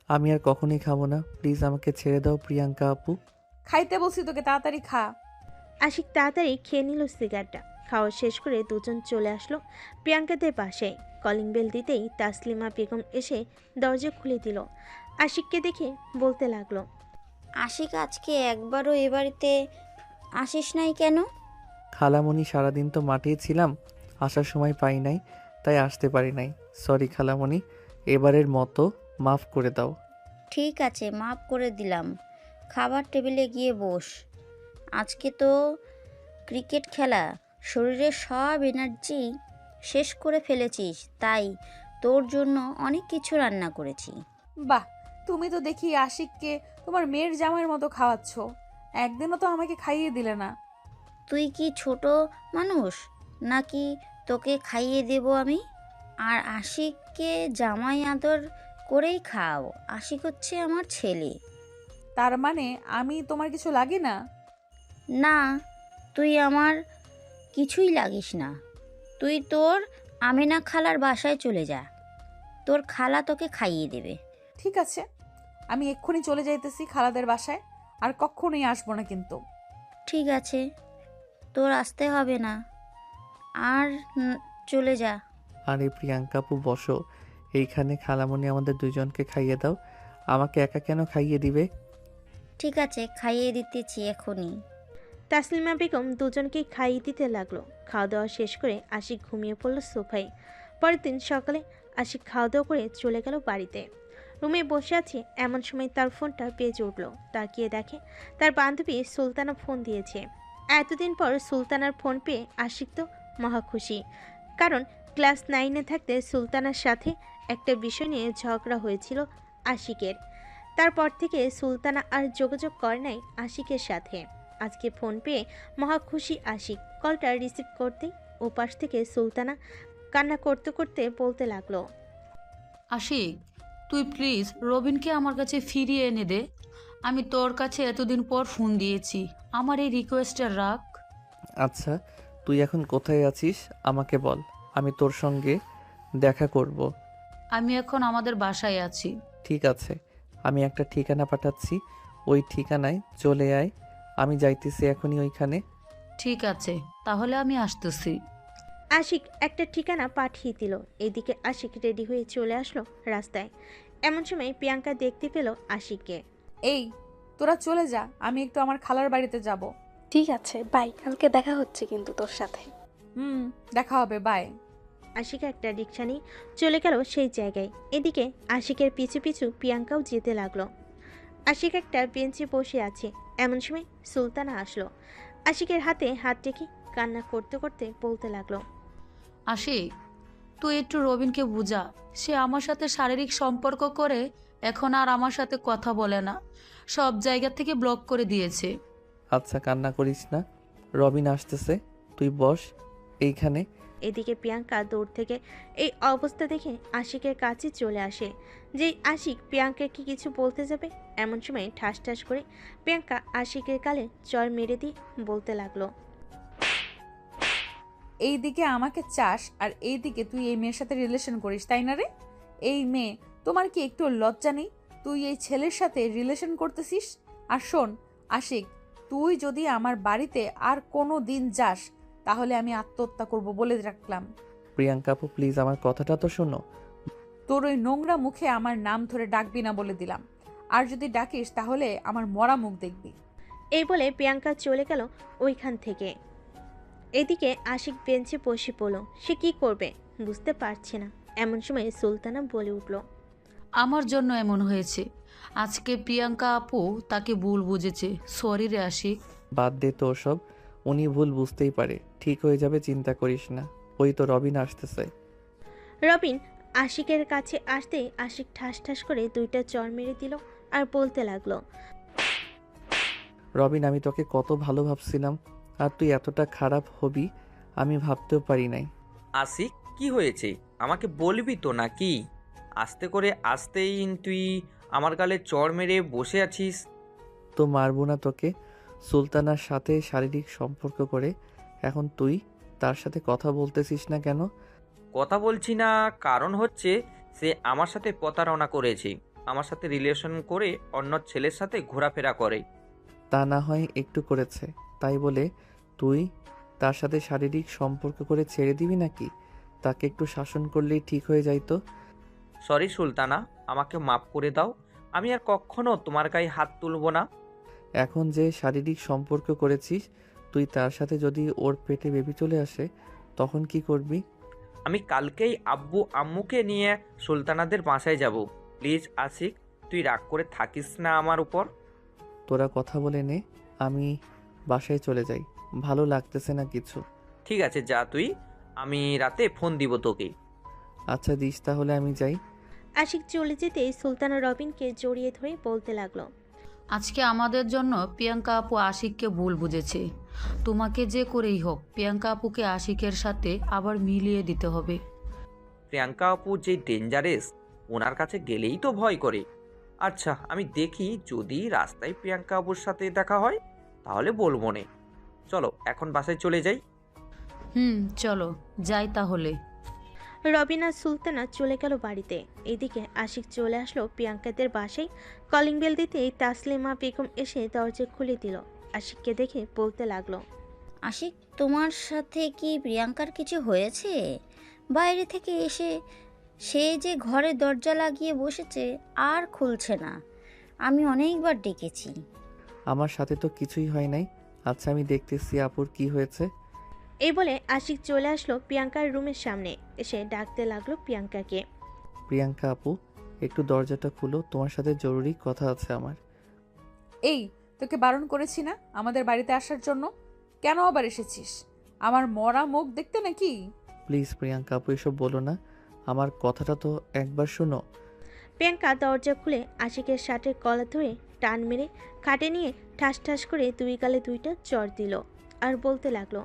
S2: আমি আর কখনোই খাবো না, প্লিজ আমাকে ছেড়ে দাও প্রিয়াঙ্কা আপু।
S1: খাইতে বলছি তোকে, তাড়াতাড়ি খা।
S3: আশিক তাড়াতাড়ি খেয়ে নিল সিগারেটটা। খাওয়া শেষ করে দুজন চলে আসলো প্রিয়াঙ্কাদের বাসায়। কলিং বেল দিতেই তাসলিমা বেগম এসে দরজা খুলে দিল। আশিককে দেখে বলতে লাগলো।
S7: আশিক, আজকে একবারও এ বাড়িতে আসিস নাই কেন?
S2: খালামণি, সারাদিন তো মাঠেই ছিলাম, আসার সময় পাই নাই, তাই আসতে পারি নাই। সরি খালামণি, এবারের মতো মাফ করে দাও।
S7: ঠিক আছে, মাফ করে দিলাম। খাবার টেবিলে গিয়ে বস। আজকে তো ক্রিকেট খেলা, শরীরের সব এনার্জি শেষ করে ফেলেছিস, তাই তোর জন্য অনেক কিছু রান্না করেছি।
S1: বাহ, তুমি তো দেখি আশিককে তোমার মেয়ের জামাইয়ের মতো খাওয়াচ্ছ। একদিনও তো আমাকে খাইয়ে দিলে না।
S7: তুই কি ছোট মানুষ নাকি তোকে খাইয়ে দেব আমি? আর আশিককে জামাই আদর করেই খাও। আশিক হচ্ছে আমার ছেলে।
S1: তার মানে আমি তোমার কিছু লাগে না?
S7: না, তুই আমার কিছুই লাগিস না। তুই তোর আমিনা খালার বাসায় চলে যা, তোর খালা তোকে খাইয়ে দেবে।
S1: ঠিক আছে, আমি এক্ষুনি চলে যাইতেছি খালাদের বাসায়, আর কখনোই আসবো না কিন্তু।
S7: ঠিক আছে, তোর আসতে হবে না, আর চলে যা।
S2: আরে প্রিয়াঙ্কা আপু বসো, এইখানে খালামণি আমাদের দুজনকে খাইয়ে দাও, আমাকে একা কেন খাইয়ে দিবে?
S7: ঠিক আছে, খাইয়ে দিতেছি এখনই।
S3: তাসলিমা বেগম দুজনকেই খাইয়ে দিতে লাগলো। খাওয়া দাওয়া শেষ করে আশিক ঘুমিয়ে পড়ল সোফায়। পরের দিন সকালে আশিক খাওয়া দাওয়া করে চলে গেল বাড়িতে। রুমে বসে আছে, এমন সময় তার ফোনটা বেজে উঠল। তাকিয়ে দেখে তার বান্ধবী সুলতানা ফোন দিয়েছে। এতদিন পর সুলতানার ফোন পেয়ে আশিক তো মহা খুশি, কারণ ক্লাস 9-এ থাকতে সুলতানার সাথে একটা বিষয় নিয়ে ঝগড়া হয়েছিল আশিকের। তারপর থেকে সুলতানা আর যোগাযোগ করে নাই আশিকের সাথে। আজকে ফোন পেয়ে মহা খুশি আশিক। কলটা রিসিভ করতেই ওপাশ থেকে সুলতানা কান্না করতে করতে বলতে লাগলো।
S8: আশিক, তুই প্লিজ রবিনকে আমার কাছে ফিরিয়ে এনে দে। আমি তোর কাছে এতদিন পর ফোন দিয়েছি, আমার এই রিকোয়েস্টটা রাখ।
S2: আচ্ছা, তুই এখন কোথায় আছিস আমাকে বল, আমি তোর সঙ্গে দেখা করব।
S8: আমি এখন আমাদের বাসায় আছি।
S2: ঠিক আছে, আমি একটা ঠিকানা পাঠাচ্ছি, ওই ঠিকানায় চলে আয়। আমি যাইতেছি এখনই ওইখানে।
S8: ঠিক আছে, তাহলে আমি আসতেছি।
S3: আশিক একটা ঠিকানা পাঠিয়ে দিল। এদিকে আশিক রেডি হয়ে চলে আসলো রাস্তায়। এমন সময় প্রিয়াঙ্কা দেখতে পেল আশিককে।
S1: এই, তোরা চলে যা, আমি একটু আমার খালার বাড়িতে যাব।
S9: ঠিক আছে, বাই, কালকে দেখা হচ্ছে কিন্তু তোর সাথে।
S1: হুম, দেখা হবে, বাই।
S3: আশিক একটা রিক্সা নিয়ে চলে গেল সেই জায়গায়। এদিকে আশিকের পিছু পিছু প্রিয়াঙ্কাও যেতে লাগলো। আশিক একটা বেঞ্চে বসে আছে, এমন সময় সুলতানা আসলো। আশিকের হাতে হাত রেখে কান্না করতে করতে বলতে লাগলো,
S8: আশিক, তুই একটু রবিনকে বুঝা। সে আমার সাথে শারীরিক সম্পর্ক করে এখন আর আমার সাথে কথা বলে না, সব জায়গা থেকে ব্লক করে দিয়েছে।
S2: আচ্ছা কান্না করিস না, রবিন আসতেছে, তুই বস এইখানে।
S3: এদিকে প্রিয়াঙ্কা দূর থেকে এই অবস্থা দেখে আশিকের কাছে চলে আসে। যেই আশিক প্রিয়াঙ্কাকে কিছু বলতে যাবে, এমন সময় ঠাস ঠাস করে প্রিয়াঙ্কা আশিকের গালে চড় মেরে দিয়ে বলতে লাগলো,
S1: এই দিকে আমাকে চাস আর এই দিকে তুই এই মেয়ের সাথে রিলেশন করিস, তাই না রে? এই মেয়ে, তোমার কি একটু লজ্জা নেই? তুই এই ছেলের সাথে রিলেশন করতেছিস? আর শোন আশিক, তুই যদি আমার বাড়িতে আর কোনো দিন যাস তাহলে আমি আত্মহত্যা করব বলে রাখলাম।
S2: প্রিয়াঙ্কা আপু প্লিজ আমার কথাটা তো শোনো।
S1: তোর ওই নোংরা মুখে আমার নাম ধরে ডাকবি না বলে দিলাম, আর যদি ডাকিস তাহলে আমার মরা মুখ দেখবি।
S3: এই বলে প্রিয়াঙ্কা চলে গেল ওইখান থেকে। এদিকে আশিক বেঞ্চে বসে পড়ল। সে কি করবে বুঝতে পারছে না। এমন সময় সুলতানা বলে উঠল,
S8: আমার জন্য এমন হয়েছে। আজকে প্রিয়াঙ্কা আপু তাকে ভুল বুঝেছে। সরি রে আশিক।
S2: বাদ দে তো ওসব, উনি ভুল বুঝতেই পারে, ঠিক হয়ে যাবে, চিন্তা করিস না। ওই তো রবিন আসতেছে।
S3: রবিন আশিকের কাছে আসতেই আশিক ঠাস ঠাস করে দুইটা চড় মেরে দিল আর বলতে লাগলো,
S2: রবিন আমি তোকে কত ভালো ভাবছিলাম, আর তুই এতটা খারাপ হবি আমি ভাবতেও পারি নাই।
S5: আশিক, কি হয়েছে আমাকে বলবি তো নাকি? আস্তে করে আসতেই তুই আমার গালে চড় মেরে বসে আছিস।
S2: তো মারবো না তোকে? সুলতানার সাথে শারীরিক সম্পর্ক করে এখন তুই তার সাথে কথা বলতেছিস না কেন?
S5: কথা বলছি না কারণ হচ্ছে সে আমার সাথে প্রতারণা করেছে, আমার সাথে রিলেশন করে অন্য ছেলের সাথে ঘোরাফেরা করে।
S2: তা না হয় একটু করেছে, তাই বলে তুই তার সাথে শারীরিক সম্পর্ক করে ছেড়ে দিবি নাকি? তাকে একটু শাসন করলেই ঠিক হয়ে যাইতো।
S5: সরি সুলতানা, আমাকে মাফ করে দাও। আমি আর কখনো তোমার গায়ে হাত তুলবো না।
S2: এখন যে শারীরিক সম্পর্ক করেছিস, তুই তার সাথে যদি ওর পেটে বেবি চলে আসে তখন কি করবি?
S5: আমি কালকেই আব্বু আম্মুকে নিয়ে সুলতানাদের বাসায় যাব। প্লিজ আশিক, তুই রাগ করে থাকিস না আমার উপর।
S2: তোরা কথা বলে নে, আমি বাসায় চলে যাই, ভালো লাগতেছে না কিছু।
S5: ঠিক আছে যা তুই, আমি রাতে ফোন দিব তোকে।
S2: আচ্ছা দিস তাহলে, আমি যাই।
S3: আশিক চলে যেতেই সুলতানা রবিনকে জড়িয়ে ধরে বলতে লাগলো,
S8: আজকে আমাদের জন্য প্রিয়াঙ্কা আপু আশিককে ভুল বুঝেছে। তোমাকে যে করেই হোক প্রিয়াঙ্কা আপুকে আশিকের সাথে আবার মিলিয়ে দিতে হবে।
S5: প্রিয়াঙ্কা আপু যে ডেঞ্জারেস, ওনার কাছে গেলেই তো ভয় করে। আচ্ছা আমি দেখি, যদি রাস্তায় প্রিয়াঙ্কা আপুর সাথে দেখা হয় তাহলে বলবো নে। চলো এখন বাসায় চলে যাই।
S8: চলো যাই তাহলে।
S3: রবিন আর সুলতানা চলে গেল বাড়িতে। এদিকে আশিক চলে আসলো প্রিয়াঙ্কাদের বাসায়। কলিং বেল দিতেই তাসলিমা বেগম এসে দরজা খুলে দিল। আশিককে দেখে বলতে লাগলো,
S7: আশিক, তোমার সাথে কি প্রিয়াঙ্কার কিছু হয়েছে? বাইরে থেকে এসে সে যে ঘরে দরজা লাগিয়ে বসেছে আর খুলছে না। আমি অনেকবার ডেকেছি।
S2: আমার সাথে তো কিছুই হয় নাই। আচ্ছা আমি দেখতেছি আপুর কি হয়েছে।
S3: এই বলে আশিক চলে আসলো প্রিয়াঙ্কার রুমের সামনে। এসে ডাকতে লাগলো প্রিয়াঙ্কাকে।
S2: প্রিয়াঙ্কা আপু একটু দরজাটা খুলো, তোমার সাথে জরুরি কথা আছে আমার।
S1: এই, তোকে বারণ করেছি না আমাদের বাড়িতে আসার জন্য? কেন আবার এসেছিস? আমার মরা মুখ দেখতে নাকি?
S2: প্লিজ প্রিয়াঙ্কা আপু এসব বলো না, আমার কথাটা তো একবার শোনো।
S3: প্রিয়াঙ্কা দরজা খুলে আশিকের শার্টের গলা ধরে টান মেরে খাটে নিয়ে ঠাস ঠাস করে দুই গালে দুইটা চড় দিল আর বলতে লাগলো,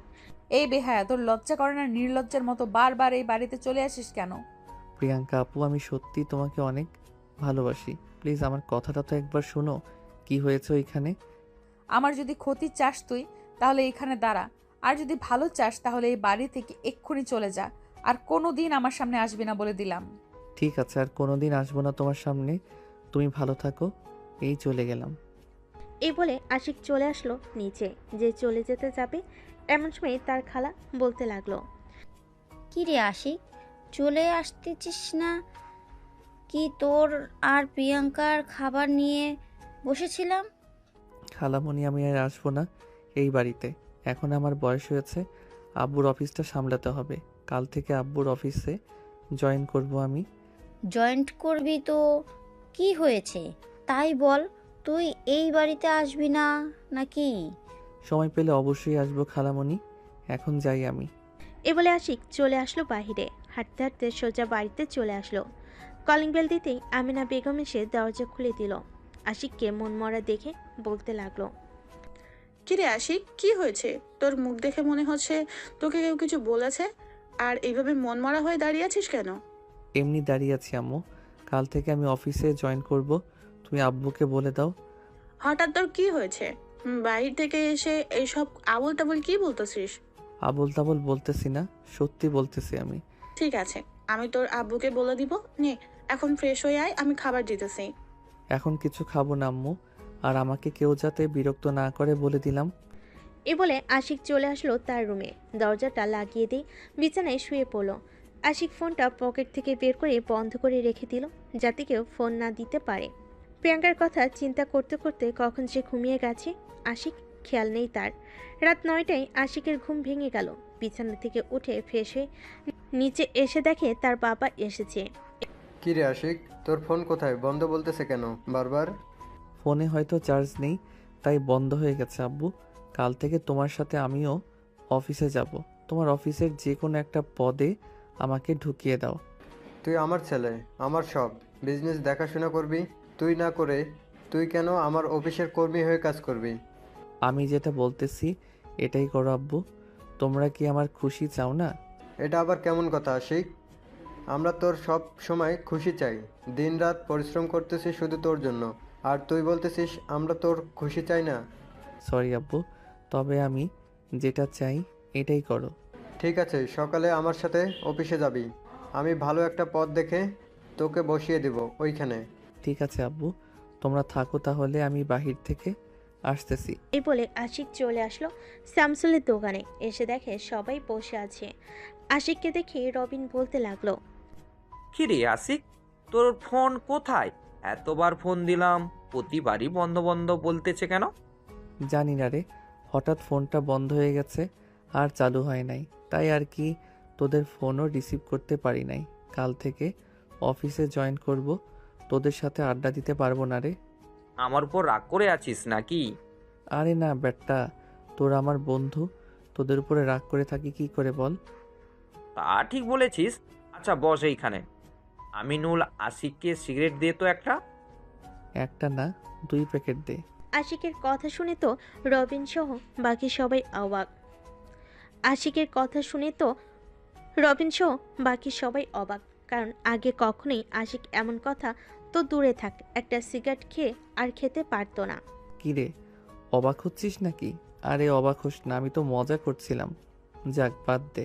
S1: এই বেহায়া, তোর লজ্জা করে না? নির্লজ্জার মতো বারবার এই বাড়িতে চলে আসিস কেন?
S2: প্রিয়াঙ্কা আপু আমি সত্যি তোমাকে অনেক ভালোবাসি, প্লিজ আমার কথাটা তো একবার শোনো। কি হয়েছে ওইখানে?
S1: আমার যদি ক্ষতি চাস তুই তাহলে এখানে দাঁড়া, আর যদি ভালো চাস তাহলে এই বাড়ি থেকে এক্ষুনি চলে যা, আর কোনো দিন আমার সামনে আসবি না বলে দিলাম।
S2: ঠিক আছে, আর কোনোদিন আসবো না তোমার সামনে। তুমি ভালো থাকো, এই চলে গেলাম।
S3: এই বলে আশিক চলে আসলো নিচে। যে চলে যেতে যাবে এমন সময় তার খালা বলতে লাগলো,
S7: কি রে আশিক, চলে আসতেছিস না? কি তোর আর প্রিয়াঙ্কার খাবার নিয়ে বসেছিলাম।
S2: খালামণি আমি আর আসবো না এই বাড়িতে, এখন আমার বয়স হয়েছে, আব্বুর অফিসটা সামলাতে হবে। কাল থেকে আব্বুর অফিসে জয়েন করব আমি।
S7: জয়েন্ট করবি তো কি হয়েছে তাই বল। তুই এই বাড়িতে আসবি না নাকি?
S2: সময় পেলে অবশ্যই আসবো খালামণি। এখন যাই আমি।
S3: এ বলে আশিক চলে আসলো বাহিরে। হাঁটতে হাঁটতে সোজা বাড়িতে চলে আসলো। কলিং বেল দিতেই আমিনা বেগম এসে দরজা খুলে দিল। আশিককে মনমরা দেখে বলতে লাগলো,
S4: কিরে আশিক, কি হয়েছে? তোর মুখ দেখে মনে হচ্ছে তোকে কেউ কিছু বলেছে। আর এইভাবে মন মরা হয়ে দাঁড়িয়ে আছিস কেন?
S2: এমনি দাঁড়িয়ে আছি আম্মু। কাল থেকে আমি অফিসে জয়েন করব। তুমি আব্বুকে বলে দাও।
S4: হঠাৎ তোর কি হয়েছে? বাইরে থেকে এসে এইসব আবল তাবল কি বলতেছিস?
S2: আবোল তাবোল বলতেছি না, সত্যি বলতেছি আমি।
S4: ঠিক আছে, আমি তোর আব্বুকে বলে দিব। নে এখন ফ্রেশ হয়ে আয়, আমি খাবার দিতেছি।
S2: এখন কিছু খাবো না আম্মু। আর আমাকে কেউ যাতে বিরক্ত না করে বলে দিলাম।
S3: এ বলে আশিক চলে আসলো তার রুমে। দরজাটা লাগিয়ে দিয়ে বিছানায় শুয়ে পড়ল। আশিক ফোনটা পকেট থেকে বের করে বন্ধ করে রেখে দিল, যাতে কেউ ফোন না দিতে পারে। প্রিয়াঙ্কার কথা চিন্তা করতে করতে কখন সে ঘুমিয়ে গেছে আশিক খেয়াল নেই তার। রাত 9টায় আশিকের ঘুম ভেঙে গেল। বিছানা থেকে উঠে ফ্রেশ হয়ে নিচে এসে দেখে তার বাবা এসেছে।
S9: কি রে আশিক, তোর ফোন কোথায়? বন্ধ বলতেছে কেন বারবার?
S2: ফোনে হয়তো চার্জ নেই, তাই বন্ধ হয়ে গেছে আব্বু। কাল থেকে তোমার সাথে আমিও অফিসে যাব। তোমার অফিসের যে কোনো একটা পদে আমাকে ঢুকিয়ে দাও।
S9: তুই আমার ছেলে, আমার সব। বিজনেস দেখাশোনা করবি। তুই না করে তুই কেন আমার অফিসের কর্মী হয়ে কাজ করবি?
S2: আমি যেটা বলতেছি এটাই করো আব্বু। তোমরা কি আমার খুশি চাও না?
S9: এটা আবার কেমন কথা আশিক? আমরা তোর সব সময় খুশি চাই। দিনরাত পরিশ্রম করতেছি শুধু তোর জন্য, আর তুই বলতেছিস আমরা তোর খুশি চাই না?
S2: সরি আব্বু, তবে আমি যেটা চাই এটাই করো।
S9: ঠিক আছে, সকালে আমার সাথে অফিসে যাবি। আমি ভালো একটা পদ দেখে তোকে বসিয়ে দেব ওইখানে।
S2: ঠিক আছে আব্বু, তোমরা থাকো তাহলে, আমি বাহির থেকে আসতেছি।
S3: এই বলে আশিক চলে আসলো শামসুলের দোকানে। এসে দেখে সবাই বসে আছে। আশিককে দেখে রবিন বলতে লাগলো,
S5: কি রে আশিক, তোর ফোন কোথায়? এতবার ফোন দিলাম, প্রতিবারই বন্ধ বন্ধ বলতেছে কেন?
S2: জানি না রে, হঠাৎ ফোনটা বন্ধ হয়ে গেছে আর চালু হয় নাই, তাই আর কি। তোদের ফোনও রিসিভ করতে পারি নাই। কাল থেকে অফিসে জয়েন করব। তোদের সাথে আড্ডা দিতে পারবো না রে।
S5: আমার উপর রাগ করে আছিস নাকি?
S2: আরে না বেটা, তোরা আমার বন্ধু, তোদের উপরে রাগ করে থাকি কি করে বল?
S5: তা ঠিক বলেছিস। আচ্ছা বস এইখানে। আমিনুল, আশিককে সিগারেট দে তো একটা।
S2: একটা না, 2 প্যাকেট দে।
S3: আশিকের কথা শুনে তো রবিন সহ বাকি সবাই অবাক। আশিকের কথা শুনে তো রবিন সহ বাকি সবাই অবাক, কারণ আগে কখনোই আশিক এমন কথা তো দূরে থাক, একটা সিগারেট খেয়ে আর খেতে পারতো না।
S2: কি রে, অবাক হচ্ছিস নাকি? আরে অবাক হোস না, আমি তো মজা করছিলাম। যাক বাদ দে,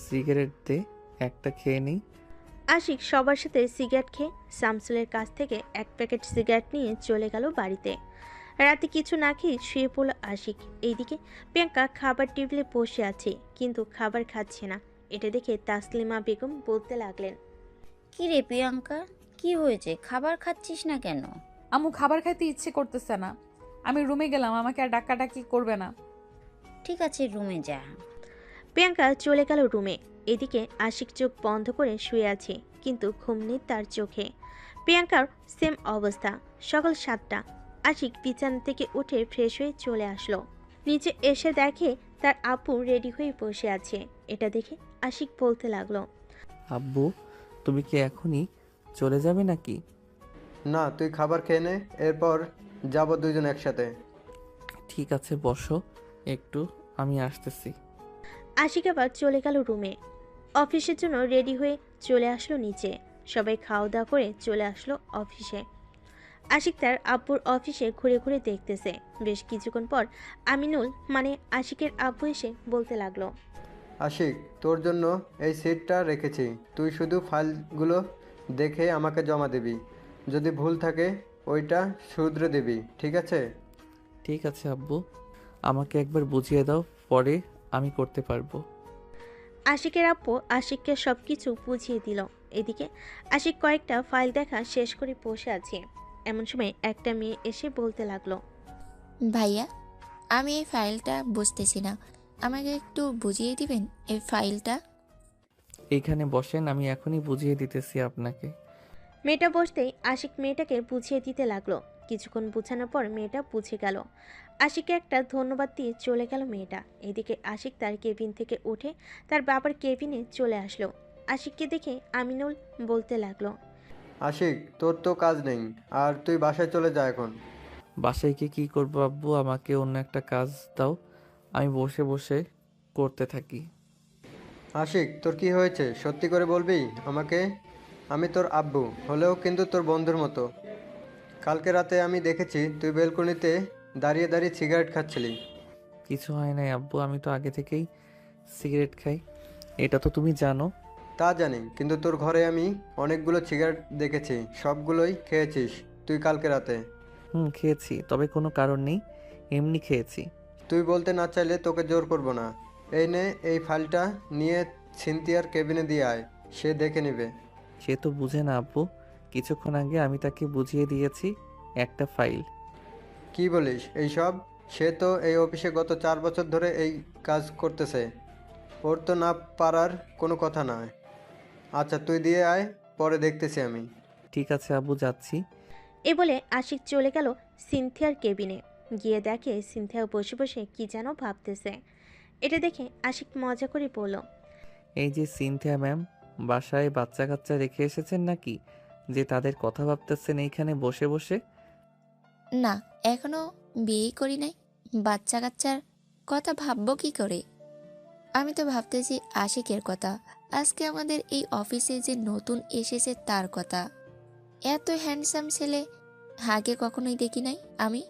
S2: সিগারেট দে, একটা খেয়ে নিই।
S3: আশিক সবার সাথে সিগারেট খেয়ে শামসুলের কাছ থেকে 1 প্যাকেট সিগারেট নিয়ে চলে গেল বাড়িতে। রাতে কিছু না খেয়ে শুয়ে পড়ল আশিক। এইদিকে প্রিয়াঙ্কা খাবার টেবিলে বসে আছে, কিন্তু খাবার খাচ্ছে না। এটা দেখে তাসলিমা বেগম বলতে লাগলেন,
S7: কি রে প্রিয়াঙ্কা, কি হয়েছে? খাবার খাচ্ছিস না কেন?
S1: আম্মু খাবার খাইতে ইচ্ছে করতেছে না। আমি রুমে গেলাম, আমাকে আর ডাকাডাকি করবে না।
S7: ঠিক আছে, রুমে যা।
S3: প্রিয়াঙ্কা চলে গেল রুমে। এদিকে আশিক চোখ বন্ধ করে শুয়ে আছে, কিন্তু ঘুম নেই তার চোখে। প্রিয়াঙ্কার সেম অবস্থা। সকাল 7টা। আশিক বিছানা থেকে উঠে ফ্রেশ হয়ে চলে আসলো। নিচে এসে দেখে তার আপু রেডি হয়ে বসে আছে। এটা দেখে আশিক বলতে লাগলো,
S2: আব্বু, তুমি কি এখনই চলে যাবে নাকি?
S9: না, তুই খাবার খেয়ে নে, এরপর যাব দুজন একসাথে।
S2: ঠিক আছে বসো একটু, আমি আসতেছি।
S3: আশিক আবার চলে গেল রুমে। অফিসের জন্য রেডি হয়ে চলে আসলো নিচে। সবাই খাওয়া দাওয়া করে চলে আসলো অফিসে। আশিক তার আব্বুর অফিসে ঘুরে ঘুরে দেখতেছে। বেশ কিছুক্ষণ পর আমিনুল মানে আশিকের আব্বু এসে বলতে লাগলো,
S9: আশিক, তোর জন্য এই সিটটা রেখেছি। তুই শুধু ফাইলগুলো দেখে আমাকে জমা দিবি। যদি ভুল থাকে ওইটা শুধরে দিবি, ঠিক আছে?
S2: ঠিক আছে আব্বু, আমাকে একবার বুঝিয়ে দাও, পরে আমি করতে পারবো।
S3: আশিকের আব্বু আশিককে সবকিছু বুঝিয়ে দিল। এদিকে আশিক কয়েকটা ফাইল দেখা শেষ করে বসে আছে। এমন সময় একটা মেয়ে এসে বলতে লাগলো,
S10: ভাইয়া, আমি এই ফাইলটা বুঝতেছি না। আমাকে একটু বুঝিয়ে দিবেন এই ফাইলটা?
S2: এইখানে বসেন, আমি এখনই বুঝিয়ে দিতেছি আপনাকে।
S3: মেয়েটা বসতেই আশিক মেয়েটাকে বুঝিয়ে দিতে লাগলো। কিছুক্ষণ বুঝানোর পর মেয়েটা বুঝে গেল। আশিককে একটা ধন্যবাদ দিয়ে চলে গেল মেয়েটা। এদিকে আশিক তার কেবিন থেকে উঠে তার বাবার কেবিনে চলে আসলো। আশিককে দেখে আমিনুল বলতে লাগলো,
S9: আশিক, তোর তো কাজ নেই, আর তুই বাসায় চলে যা এখন।
S2: বাসায় গিয়ে কী করবো আব্বু? আমাকে অন্য একটা কাজ দাও, আমি বসে বসে করতে থাকি।
S9: আশিক, তোর কি হয়েছে সত্যি করে বলবি আমাকে? আমি তোর আব্বু হলেও কিন্তু তোর বন্ধুর মতো। কালকে রাতে আমি দেখেছি তুই বেলকনিতে দাঁড়িয়ে দাঁড়িয়ে সিগারেট খাচ্ছিলি।
S2: কিছু হয় নাই আব্বু, আমি তো আগে থেকেই সিগারেট খাই, এটা তো তুমি জানো।
S9: তা জানি, কিন্তু তোর ঘরে আমি অনেকগুলো সিগারেট দেখেছি, সবগুলোই খেয়েছিস তুই কালকে রাতে।
S2: খেয়েছি, তবে কোনো কারণ নেই, এমনি খেয়েছি।
S9: তুই বলতে না চাইলে তোকে জোর করব না। এই নে, এই ফাইলটা নিয়ে সিনথিয়ার কেবিনে দিয়ে আয়, সে দেখে নেবে।
S2: সে তো বুঝে না আব্বু, কিছুক্ষণ আগে আমি তাকে বুঝিয়ে দিয়েছি একটা ফাইল।
S9: কি বলিস এইসব? সে তো এই অফিসে গত 4 বছর ধরে এই কাজ করতেছে, ওর তো না পারার কোনো কথা নয়। আচ্ছা তুই দিয়ে আয়, পরে দেখতেছি আমি।
S2: ঠিক আছে আব্বু, যাচ্ছি।
S3: এ বলে আশিক চলে গেল সিনথিয়ার কেবিনে। গিয়ে দেখে সিনথিয়া বসে বসে কি যেন ভাবতেছে। এটা দেখে আশিক মজা করে বলল,
S2: এই যে সিনথিয়া ম্যাম, বাসায় বাচ্চা কাচ্চা রেখে এসেছেন নাকি, যে তাদের কথা ভাবতেছেন এইখানে বসে বসে?
S10: না, এখনো বিয়ে করি নাই, বাচ্চা কাচ্চার কথা ভাববো কি করে? আমি তো ভাবতেছি আশিকের কথা, আজকে আমাদের এই অফিসে যে নতুন এসেছে তার কথা। এত হ্যান্ডসাম ছেলে আগে কখনোই দেখি নাই আমি,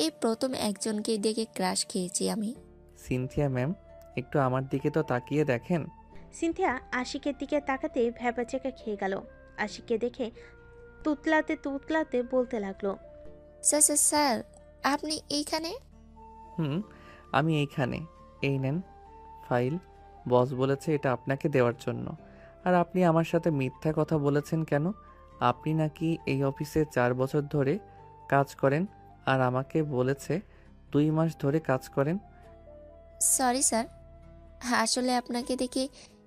S10: এই প্রথম একজনকে দেখে ক্রাশ খেয়েছি আমি।
S2: সিনথিয়া ম্যাম, একটু আমার দিকে তো তাকিয়ে দেখেন।
S3: সিনথিয়া আশিকের দিকে তাকাতে ভ্যাবাচেকা খেয়ে গেল। আশিককে দেখে তুতলাতে তুতলাতে বলতে লাগলো,
S10: স্যার স্যার স্যার, আপনি এইখানে?
S2: আমি এইখানে। এই নেন ফাইল, বস বলেছে এটা আপনাকে দেওয়ার জন্য। আর আপনি আমার সাথে মিথ্যা কথা বলেছেন কেন? আপনি নাকি এই অফিসে 4 বছর ধরে কাজ করেন, আর আমাকে বলেছে 2 মাস ধরে কাজ করেন।
S10: সরি স্যার, আসলে আপনাকে দেখে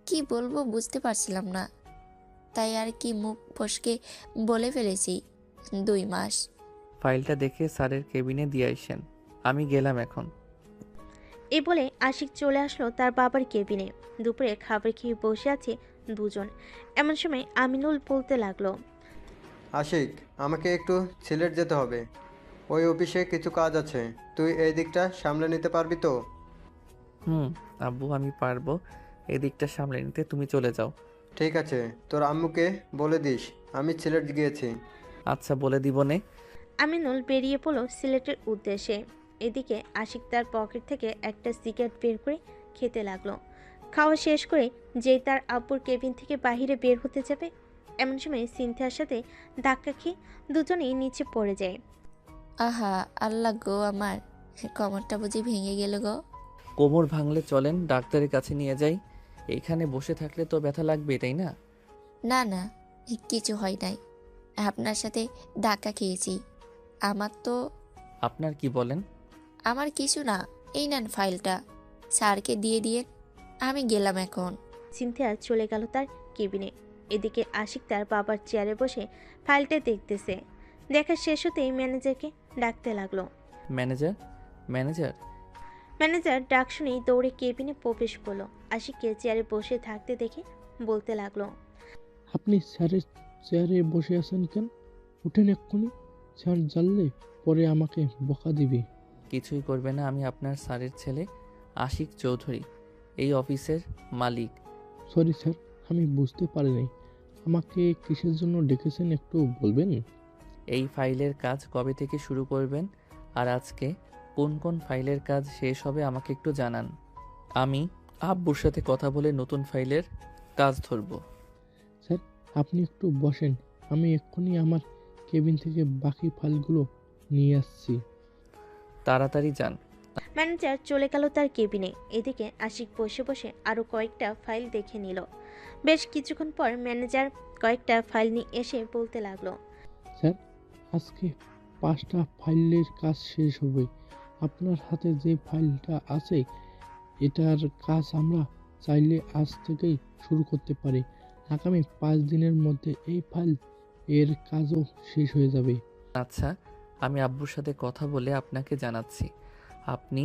S10: কি বলবো বুঝতে পারছিলাম না, তাই আর কি মুখ ফসকে বলে ফেলেছি 2 মাস।
S2: ফাইলটা দেখে স্যারের কেবিনে দিয়ে আইসেন, আমি গেলাম এখন।
S3: এ বলে আশিক চলে আসলো তার বাবার কেবিনে। দুপুরে খাবার খেয়ে বসে আছে দুজন। এমন সময় আমিনুল বলতে লাগলো,
S9: আশিক, আমাকে একটু সিলেট যেতে হবে, ওই অফিসে কিছু কাজ আছে। তুই এই দিকটা সামলে নিতে পারবি তো?
S2: আব্বু, আমি পারবো এদিকটা সামলে নিতে, তুমি চলে যাও।
S9: ঠিক আছে, তোর আম্মুকে বলে দিস আমি সিলেট গিয়েছি।
S2: আচ্ছা, বলে দিবনে।
S3: আমিনুল বেরিয়ে পড়ল সিলেটের উদ্দেশ্যে। এদিকে আশিক তার পকেট থেকে একটা সিগারেট বের করে খেতে লাগলো। খাওয়া শেষ করে যেই তার আব্বুর কেবিন থেকে বাইরে বের হতে যাবে, এমন সময় সিনথিয়ার সাথে ধাক্কা খেয়ে দুজনেই নিচে পড়ে যায়।
S10: আহা আল্লাহ গো, আমার কোমরটা বুঝি ভেঙে গেল গো।
S2: কোমর ভাঙলে চলেন ডাক্তারের কাছে নিয়ে যাই, এইখানে বসে থাকলে তো ব্যথা লাগবে, তাই না?
S10: না না, কিছু হয় নাই, আপনার সাথে ধাক্কা খেয়েছি। আমার তো
S2: আপনার কি বলেন?
S10: আমার কিছু না, এই নেন ফাইলটা, স্যারকে দিয়ে দিয়ে আমি গেলাম এখন।
S3: সিনথিয়া চলে গেল তার কেবিনে। এদিকে আশিক তার বাবার চেয়ারে বসে ফাইলটা দেখতেছে। দেখা শেষ হতেই ম্যানেজারকে ডাকতে লাগলো।
S2: Manager, manager.
S3: ম্যানেজার ডাক শুনেই দৌড়ে কেবিনে প্রবেশ করলো। আশিককে চেয়ারে বসে থাকতে দেখে বলতে লাগলো,
S11: আপনি স্যারের চেয়ারে বসে আছেন কেন? উঠেন এক্ষুনি, স্যার জানলে পরে আমাকে বকা দিবে।
S2: কিছুই করবে না, আমি আপনার স্যারের ছেলে আশিক চৌধুরী, এই অফিসের মালিক।
S11: সরি স্যার, আমি বুঝতে পারিনি। আমাকে কিসের জন্য ডেকেছেন একটু বলবেন?
S2: এই ফাইলের কাজ কবে থেকে শুরু করবেন, আর আজকে কোন কোন ফাইলের কাজ শেষ হবে আমাকে একটু জানান। আমি আব্বুর সাথে কথা বলে নতুন ফাইলের কাজ ধরব।
S11: স্যার, আপনি একটু বসেন, আমি এক্ষুনি আমার কেবিন থেকে বাকি ফাইলগুলো নিয়ে আসছি।
S2: তাড়াতাড়ি যান।
S3: ম্যানেজার চলে গেল তার কেবিনে। এদিকে আশিক বসে বসে আরও কয়েকটা ফাইল দেখে নিল। বেশ কিছুক্ষণ পর ম্যানেজার কয়েকটা ফাইল নিয়ে এসে বলতে লাগলো,
S11: স্যার, আজকে 5টা ফাইলের কাজ শেষ হবে। আপনার হাতে যে ফাইলটা আছে এটার কাজ আমরা চাইলে আজ থেকেই শুরু করতে পারি। আগামী 5 দিনের মধ্যে এই ফাইল এর কাজও শেষ হয়ে যাবে।
S2: আচ্ছা, আমি আব্বুর সাথে কথা বলে আপনাকে জানাচ্ছি। আপনি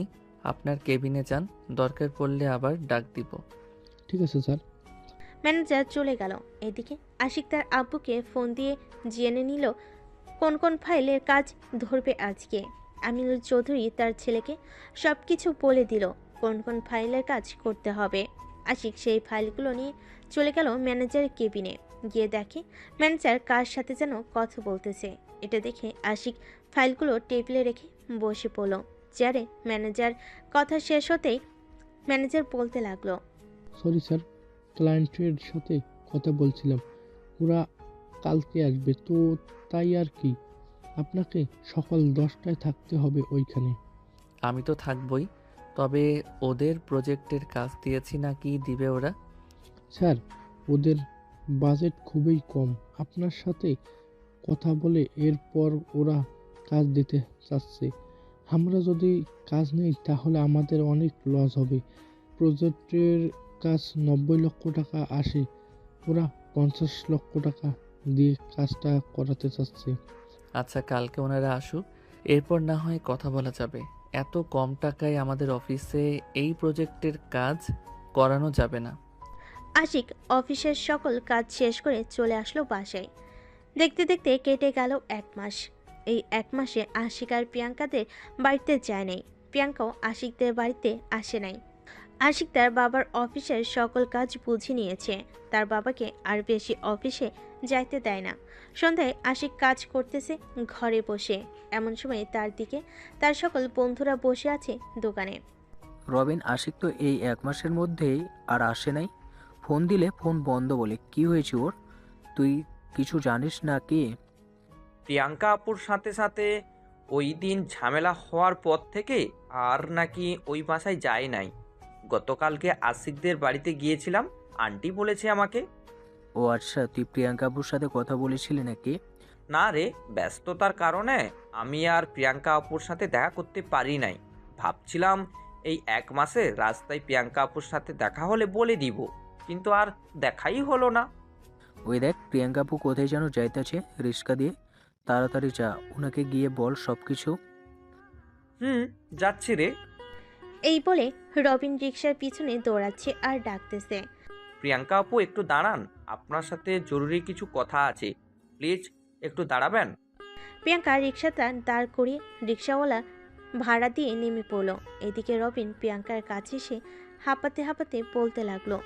S2: আপনার কেবিনে যান, দরকার পড়লে আবার ডাক দিব।
S11: ঠিক আছে স্যার।
S3: ম্যানেজার চলে গেল। এদিকে আশিক তার আব্বুকে ফোন দিয়ে জেনে নিল কোন কোন ফাইলের কাজ ধরবে আজকে। আমিনুল চৌধুরী তার ছেলেকে সব কিছু বলে দিল কোন কোন ফাইলের কাজ করতে হবে। আশিক সেই ফাইলগুলো নিয়ে চলে গেল ম্যানেজারের কেবিনে। গিয়ে দেখে ম্যানেজার কার সাথে যেন কথা বলতেছে। এটা দেখে আশিক ফাইলগুলো টেবিলে রেখে বসে পড়ল চেয়ারে। ম্যানেজার কথা শেষ হতেই ম্যানেজার বলতে লাগলো,
S11: সরি স্যার, ক্লায়েন্টের সাথে কথা বলছিলাম, ওরা কালকে আসবে, তো তাই আর কি। আপনাকে সকাল 10টায় থাকতে হবে ওইখানে।
S2: আমি তো থাকবই, তবে ওদের প্রজেক্টের কাজ দিয়েছি না, কি দিবে ওরা?
S11: স্যার, ওদের বাজেট খুবই কম। আপনার সাথে কথা বলে এরপর ওরা কাজ দিতে চাচ্ছে। আমরা যদি কাজ নেই তাহলে আমাদের অনেক লস হবে। প্রজেক্টের কাজ 90 লক্ষ টাকা আসে, ওরা 50 লক্ষ টাকা দিয়ে কাজটা করাতে চাচ্ছে।
S2: আচ্ছা, কালকে ওনারা আসুক, এরপর না হয় কথা বলা যাবে। এত কম টাকায় আমাদের অফিসে এই প্রজেক্টের কাজ করানো যাবে না।
S3: আশিক অফিসের সকল কাজ শেষ করে চলে আসলো বাসায়। দেখতে দেখতে কেটে গেল 1 মাস। এই 1 মাসে আশিক আর প্রিয়াঙ্কাদের বাড়িতে যায় নাই। প্রিয়াঙ্কাও আশিকদের বাড়িতে আসে নাই। আশিক তার বাবার অফিসের সকল কাজ বুঝে নিয়েছে। তার বাবাকে আর বেশি অফিসে যাইতে দেয় না। সন্ধ্যায় আশিক কাজ করতেছে ঘরে বসে। এমন সময় তার দিকে তার সকল বন্ধুরা বসে আছে দোকানে।
S6: রবিন, আশিক তো এই 1 মাসের মধ্যেই আর আসে নাই। ফোন দিলে ফোন বন্ধ বলে, কি হয়েছে ওর? তুই কিছু জানিস না কি?
S5: প্রিয়াঙ্কা আপুর সাথে সাথে ওই দিন ঝামেলা হওয়ার পর থেকে আর নাকি ওই বাসায় যায় নাই। গতকালকে আশিকদের বাড়িতে গিয়েছিলাম, আন্টি বলেছে আমাকে।
S6: ও আচ্ছা, তুই প্রিয়াঙ্কা আপুর সাথে কথা বলেছিলি নাকি?
S5: না রে, ব্যস্ততার কারণে আমি আর প্রিয়াঙ্কা আপুর সাথে দেখা করতে পারি নাই। ভাবছিলাম এই 1 মাসে রাস্তায় প্রিয়াঙ্কা আপুর সাথে দেখা হলে বলে দিব, কিন্তু আর দেখাই হলো না।
S6: ওই দেখ, প্রিয়াঙ্কা আপু কোথায় যেন যাইতেছে রিক্সা দিয়ে। তাড়াতাড়ি যা, ওনাকে গিয়ে বল সব কিছু।
S5: যাচ্ছি রে।
S3: এই বলে রবিন রিক্সার পিছনে দৌড়াচ্ছে আর ডাকতেছে,
S5: প্রিয়াঙ্কা আপু একটু দাঁড়ান, আপনার সাথে জরুরি কিছু কথা আছে, প্লিজ একটু দাঁড়াবেন।
S3: প্রিয়াঙ্কা রিক্সাটা দাঁড় করিয়ে রিক্সাওয়ালা ভাড়া দিয়ে নেমে পড়ল। এদিকে রবিন প্রিয়াঙ্কার কাছে এসে হাঁপাতে হাঁপাতে বলতে লাগলো,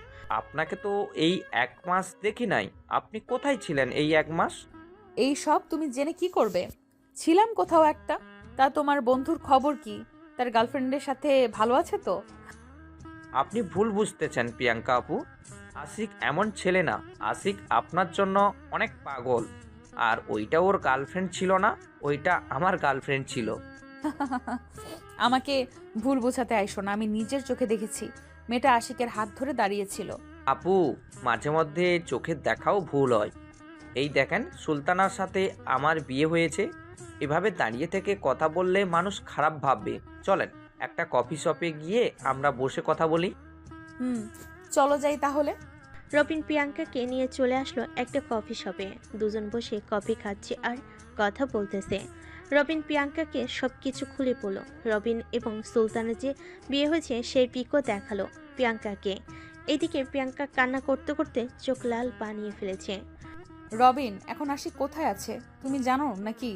S5: আপনাকে তো এই 1 মাস দেখি নাই, আপনি কোথায় ছিলেন এই 1 মাস?
S1: এই সব তুমি জেনে কি করবে? ছিলাম কোথাও একটা। তা তোমার বন্ধুর খবর কি? তার গার্লফ্রেন্ডের সাথে ভালো আছে তো?
S5: আপনি ভুল বুঝতেছেন প্রিয়াঙ্কা আপু, আশিক এমন ছেলে না। আশিক আপনার জন্য অনেক পাগল। আর ওইটা ওর গার্লফ্রেন্ড ছিল না, ওইটা আমার গার্লফ্রেন্ড ছিল।
S1: আমাকে ভুল বোঝাতে আইসো না, আমি নিজের চোখে দেখেছি মেয়েটা আশিকের হাত ধরে দাঁড়িয়েছিল।
S5: আপু, মাঝে মধ্যে চোখের দেখাও ভুল হয়। এই দেখেন, সুলতানার সাথে আমার বিয়ে হয়েছে। এভাবে দাঁড়িয়ে থেকে কথা বললে মানুষ খারাপ ভাববে। চলেন একটা কফি শপে গিয়ে আমরা বসে কথা বলি।
S1: চলো যাই তাহলে।
S3: রবিন প্রিয়াঙ্কাকে নিয়ে চলে আসলো একটা কফি শপে। দুজন বসে কফি খাচ্ছে আর কথা বলতেছে। রবিন প্রিয়াঙ্কাকে সব কিছু খুলে বলল। রবিন এবং সুলতানের যে বিয়ে হয়েছে সেই পিকও দেখালো প্রিয়াঙ্কাকে। এদিকে প্রিয়াঙ্কা কান্না করতে করতে চোখ লাল বানিয়ে ফেলেছে।
S1: রবিন এখন আশিক কোথায় আছে তুমি জানো নাকি?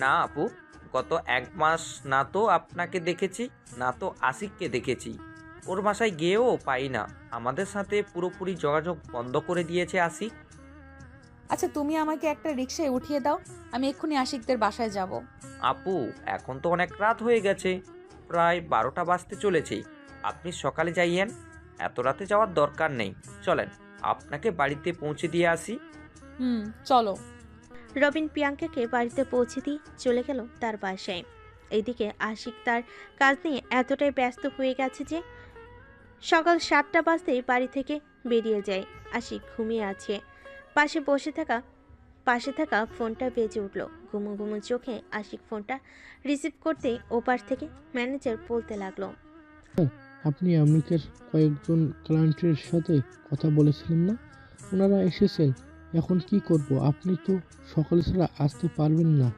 S5: না আপু, গত 1 মাস না তো আপনাকে দেখেছি, না তো আশিককে দেখেছি। ওর বাসায় গিয়েও পাই না। আমাদের সাথে পুরোপুরি যোগাযোগ বন্ধ করে দিয়েছে আশিক।
S1: আচ্ছা, তুমি আমাকে একটা রিক্সায় উঠিয়ে দাও, আমি এক্ষুনি আশিকদের বাসায় যাব।
S5: আপু, এখন তো অনেক রাত হয়ে গেছে, প্রায় 12টা বাজতে চলেছে। আপনি সকালে যাইয়েন, এত রাতে যাওয়ার দরকার নেই। চলেন আপনাকে বাড়িতে পৌঁছে দিয়ে আসি।
S1: চলো।
S3: রবিন প্রিয়াঙ্কাকে বাড়িতে পৌঁছে দিয়ে চলে গেল তার বাসায়। এইদিকে আশিক তার কাজ নিয়ে এতটাই ব্যস্ত হয়ে গেছে যে সকাল 7টা বাজতেই বাড়ি থেকে বেরিয়ে যায়। আশিক ঘুমিয়ে আছে। পাশে থাকা ফোনটা বেজে উঠল। ঘুমো ঘুমো চোখে আশিক ফোনটা রিসিভ করতেই ওপাশ থেকে ম্যানেজার বলতে লাগলো,
S11: আপনি আমেরিকার কয়েকজন ক্লায়েন্টের সাথে কথা বলেছিলেন না? ওনারা এসেছেন। এখন কি করব? আপনি তো সকাল ছাড়া আসতে পারবেন না।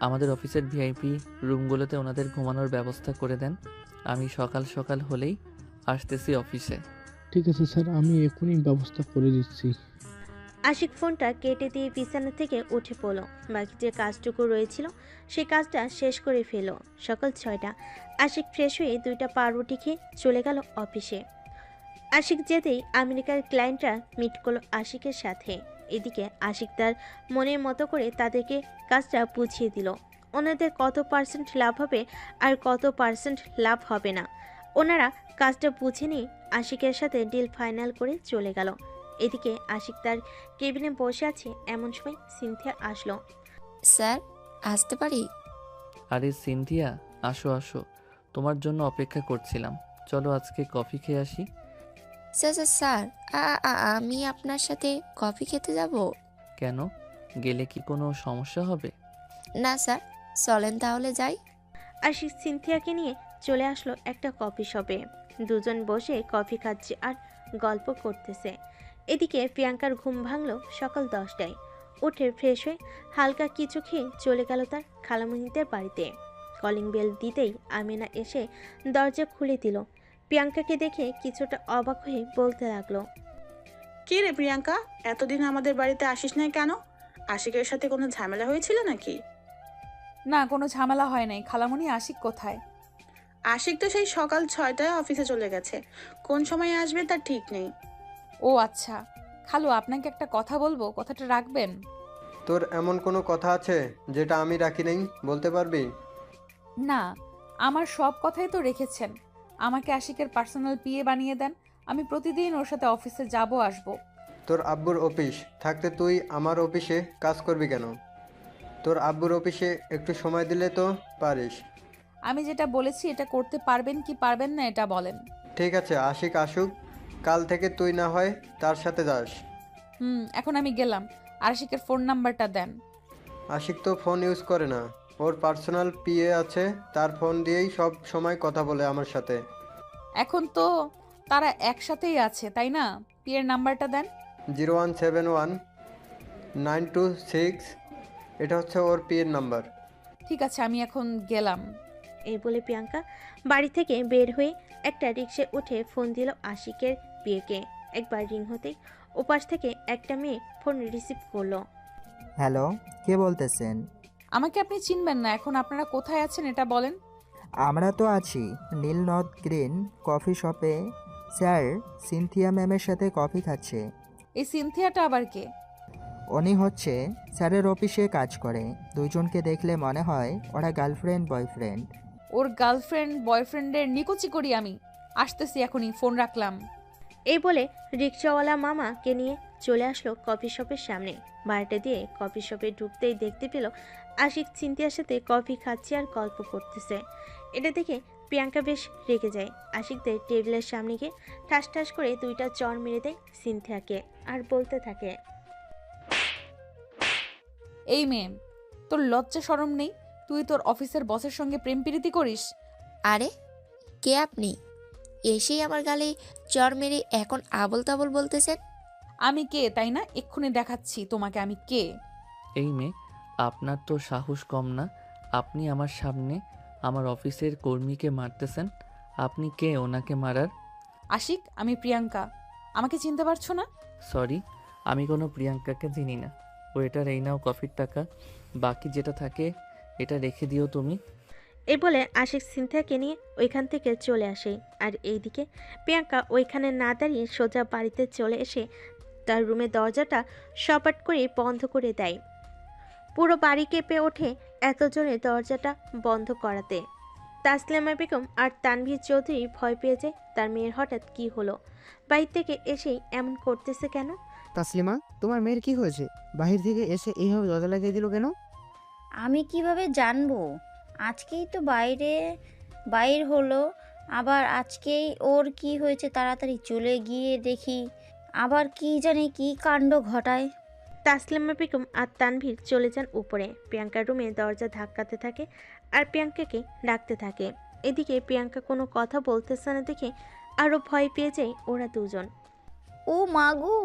S2: আমাদের অফিসের ভিআইপি রুমগুলোতে ওনাদের ঘুমানোর ব্যবস্থা করে দেন। আমি সকাল সকাল হলেই আসতেছি অফিসে।
S11: ঠিক আছে স্যার, আমি এখনই ব্যবস্থা করে দিচ্ছি।
S3: আশিক ফোনটা কেটে দিয়ে বিছানা থেকে উঠে পড়ল। বাকি যে কাজটুকু রয়েছিল সেই কাজটা শেষ করে ফেলো। সকাল 6টা। আশিক ফ্রেশ হয়ে 2টা পাউরুটি খেয়ে চলে গেল অফিসে। আশিক যেতেই আমেরিকার ক্লায়েন্টরা মিট করলো আশিকের সাথে। এদিকে আশিক তার মনের মতো করে তাদেরকে কাজটা বুঝিয়ে দিল। ওনাদের কত পার্সেন্ট লাভ হবে আর কত পার্সেন্ট লাভ হবে না ওনারা কাজটা বুঝে নিয়ে আশিকের সাথে ডিল ফাইনাল করে চলে গেল। এদিকে আশিক তার কেবিনে বসে আছে, এমন সময় সিনথিয়া আসলো।
S10: স্যার, আসতে পারি?
S2: আরে সিনথিয়া, আসো আসো, তোমার জন্য অপেক্ষা করছিলাম। চলো আজকে কফি খেয়ে আসি।
S10: স্যার স্যার স্যার, আমি আপনার সাথে কফি খেতে যাব?
S2: কেন, গেলে কি কোনো সমস্যা হবে?
S10: না স্যার, চলেন তাহলে যাই।
S3: আশিক সিনথিয়াকে নিয়ে চলে আসলো একটা কফি শপে। দুজন বসে কফি খাচ্ছে আর গল্প করতেছে। এদিকে প্রিয়াঙ্কার ঘুম ভাঙলো সকাল 10টায়। উঠে ফ্রেশ হয়ে হালকা কিছু খেয়ে চলে গেল তার খালামণিদের বাড়িতে। কলিং বেল দিতেই আমিনা এসে দরজা খুলে দিল। প্রিয়াঙ্কাকে দেখে কিছুটা অবাক হয়ে বলতে লাগলো,
S4: কি রে প্রিয়াঙ্কা, এতদিন আমাদের বাড়িতে আসিস না কেন? আশিকের সাথে কোনো ঝামেলা হয়েছিল নাকি?
S1: না, কোনো ঝামেলা হয় নাই। খালামণি, আশিক কোথায়?
S4: আশিক তো সেই সকাল 6টায় অফিসে চলে গেছে, কোন সময় আসবে তার ঠিক নেই।
S1: ও আচ্ছা। খালু, আপনাকে একটা কথা বলবো, কথাটা রাখবেন?
S9: তোর এমন কোনো কথা আছে যেটা আমি রাখি নাই, বলতে পারবি?
S1: না, আমার সব কথাই তো রেখেছেন। আমাকে আশিকের পার্সোনাল পিএ বানিয়ে দেন। আমি প্রতিদিন ওর সাথে অফিসে যাব আসবো।
S9: তোর আব্বুর অফিস থাকতে তুই আমার অফিসে কাজ করবি কেন? তোর আব্বুর অফিসে একটু সময় দিলে তো পারিস।
S1: আমি যেটা বলেছি এটা করতে পারবেন কি পারবেন না এটা বলেন।
S9: ঠিক আছে, আশিক আসুক, কাল থেকে তুই না হয় তার সাথে যাস।
S1: এখন আমি গেলাম। আশিকের ফোন নাম্বারটা দেন।
S9: আশিক তো ফোন ইউজ করে না, ওর পার্সোনাল পিএ আছে, তার ফোন দিয়েই সব সময় কথা বলে আমার সাথে।
S1: এখন তো তারা একসাথেই আছে, তাই না? পিএর নাম্বারটা দেন।
S9: 0171926, এটা হচ্ছে ওর পিএর নাম্বার।
S1: ঠিক আছে, আমি এখন গেলাম।
S3: এই বলে প্রিয়াঙ্কা বাড়ি থেকে বের হয়ে একটা রিক্সায় উঠে ফোন দিল আশিকের বিয়েকে। একবার রিং হতেই ওপাশ থেকে একটা মেয়ে ফোন রিসিভ করলো।
S12: হ্যালো, কে বলতেছেন?
S1: আমাকে আপনি চিনবেন না। এখন আপনারা কোথায় আছেন এটা বলেন।
S12: আমরা তো আছি নীল নর্থ গ্রিন কফি শপে। স্যার, সিনথিয়া ম্যামের সাথে কফি খাচ্ছে।
S1: এই সিনথিয়াটা আবার কে?
S12: উনি হচ্ছে স্যারের অফিসে কাজ করে। দুইজনকে দেখলে মনে হয় ওরা গার্লফ্রেন্ড বয়ফ্রেন্ড।
S1: ওর গার্লফ্রেন্ড বয়ফ্রেন্ডের নিকুচি করি আমি। আসতেছি এখনই, ফোন রাখলাম।
S3: এই বলে রিক্সাওয়ালা মামাকে নিয়ে চলে আসলো কফি শপের সামনে। ভাড়াটা দিয়ে কফি শপে ঢুকতেই দেখতে পেল আশিক সিনথিয়ার সাথে কফি খাচ্ছে আর গল্প করতেছে। এটা দেখে প্রিয়াঙ্কা বেশ রেগে যায়। আশিকদের টেবিলের সামনে গিয়ে ঠাস ঠাস করে 2টা চড় মেরে দেয় সিনথিয়াকে আর বলতে থাকে,
S1: এই মেয়ে, তোর লজ্জা শরম নেই? তুই তোর অফিসের বসের সঙ্গে প্রেম প্রীতি করিস?
S10: আরে, কে আপনি? এসেই আমার গালে চড় মেরে এখন আবল তাবল বলতেছেন?
S1: আমি কে তাই না? এক্ষুনি দেখাচ্ছি তোমাকে আমি কে।
S2: এই মেয়ে, আপনার তো সাহস কম না? আপনি আমার সামনে আমার অফিসের কর্মীকে মারতেছেন। আপনি কে ওনাকে মারার?
S1: আশিক, আমি প্রিয়াঙ্কা। আমাকে চিনতে পারছো না?
S2: সরি, আমি কোনো প্রিয়াঙ্কাকে চিনি না। ওয়েটার, এই নাও কফির টাকা, বাকি যেটা থাকে এটা রেখে দিও তুমি।
S3: এই বলে আশিক সিনথিয়াকে নিয়ে ওইখান থেকে চলে আসে। আর এইদিকে প্রিয়াঙ্কা ওইখানে না দাঁড়িয়ে সোজা বাড়িতে চলে এসে তার রুমের দরজাটা সপাট করে বন্ধ করে দেয়। পুরো বাড়ি কেঁপে ওঠে এত জোরে দরজাটা বন্ধ করাতে। তাসলিমা বেগম আর তানভীর চৌধুরী ভয় পেয়ে যায় তার মেয়ের হঠাৎ কি হলো, বাড়ি থেকে এসেই এমন করতেছে কেন।
S13: তাসলিমা, তোমার মেয়ের কি হয়েছে? বাহির থেকে এসে এইভাবে দরজা লাগিয়ে দিল কেন?
S7: আমি কিভাবে জানবো? আজকেই তো বাইর হলো, আবার আজকেই ওর কি হয়েছে তাড়াতাড়ি চলে গিয়ে দেখি আবার কি জানি কি কাণ্ড ঘটায়।
S3: তাসলিমা বেগম আর তানভীর চলে যান উপরে। প্রিয়াঙ্কার রুমে দরজা ধাক্কাতে থাকে আর প্রিয়াঙ্কাকে ডাকতে থাকে। এদিকে প্রিয়াঙ্কা কোনো কথা বলতেছে না দেখে আরও ভয় পেয়ে যায় ওরা দুজন।
S7: ও মা গো,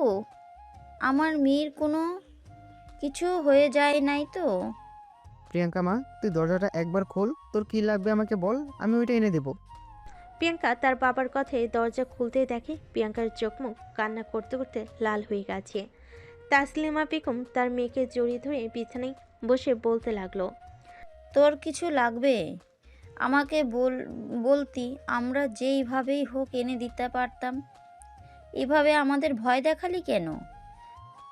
S7: আমার মেয়ের কোনো কিছু হয়ে যায় নাই তো?
S13: প্রিয়াঙ্কা মা, তুই দরজাটা একবার খোল, তোর কি লাগবে আমাকে বল, আমি ওইটা এনে দেবো।
S3: প্রিয়াঙ্কা তার বাবার কথায় দরজা খুলতেই দেখে প্রিয়াঙ্কার চোখ মুখ কান্না করতে করতে লাল হয়ে গেছে। তাসলিমা বেগম তার মেয়েকে জড়িয়ে ধরে বিছানায় বসে বলতে লাগলো,
S7: তোর কিছু লাগবে আমাকে বলতি, আমরা যেইভাবেই হোক এনে দিতে পারতাম। এভাবে আমাদের ভয় দেখালি কেন?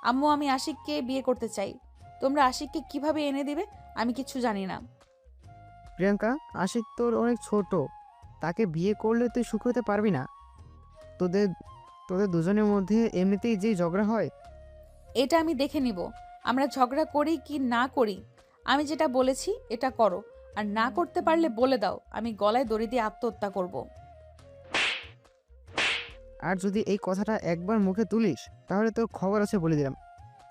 S1: আম্মু, আমি আশিককে বিয়ে করতে চাই। তোমরা আশিককে কিভাবে এনে দিবে আমি কিছু জানি না।
S13: প্রিয়াঙ্কা, আশিক তোর অনেক ছোট, তাকে বিয়ে করলে তুই সুখ হতে পারবি না। তোদের তোদের দুজনের মধ্যে এমনিতেই যে ঝগড়া হয়।
S1: এটা আমি দেখে নিব, আমরা ঝগড়া করি কি না করি। আমি যেটা বলেছি এটা করো, আর না করতে পারলে বলে দাও, আমি গলায় দড়ি দিয়ে আত্মহত্যা করব।
S13: আর যদি এই কথাটা একবার মুখে তুলিস তাহলে তোর খবর আছে বলে দিলাম।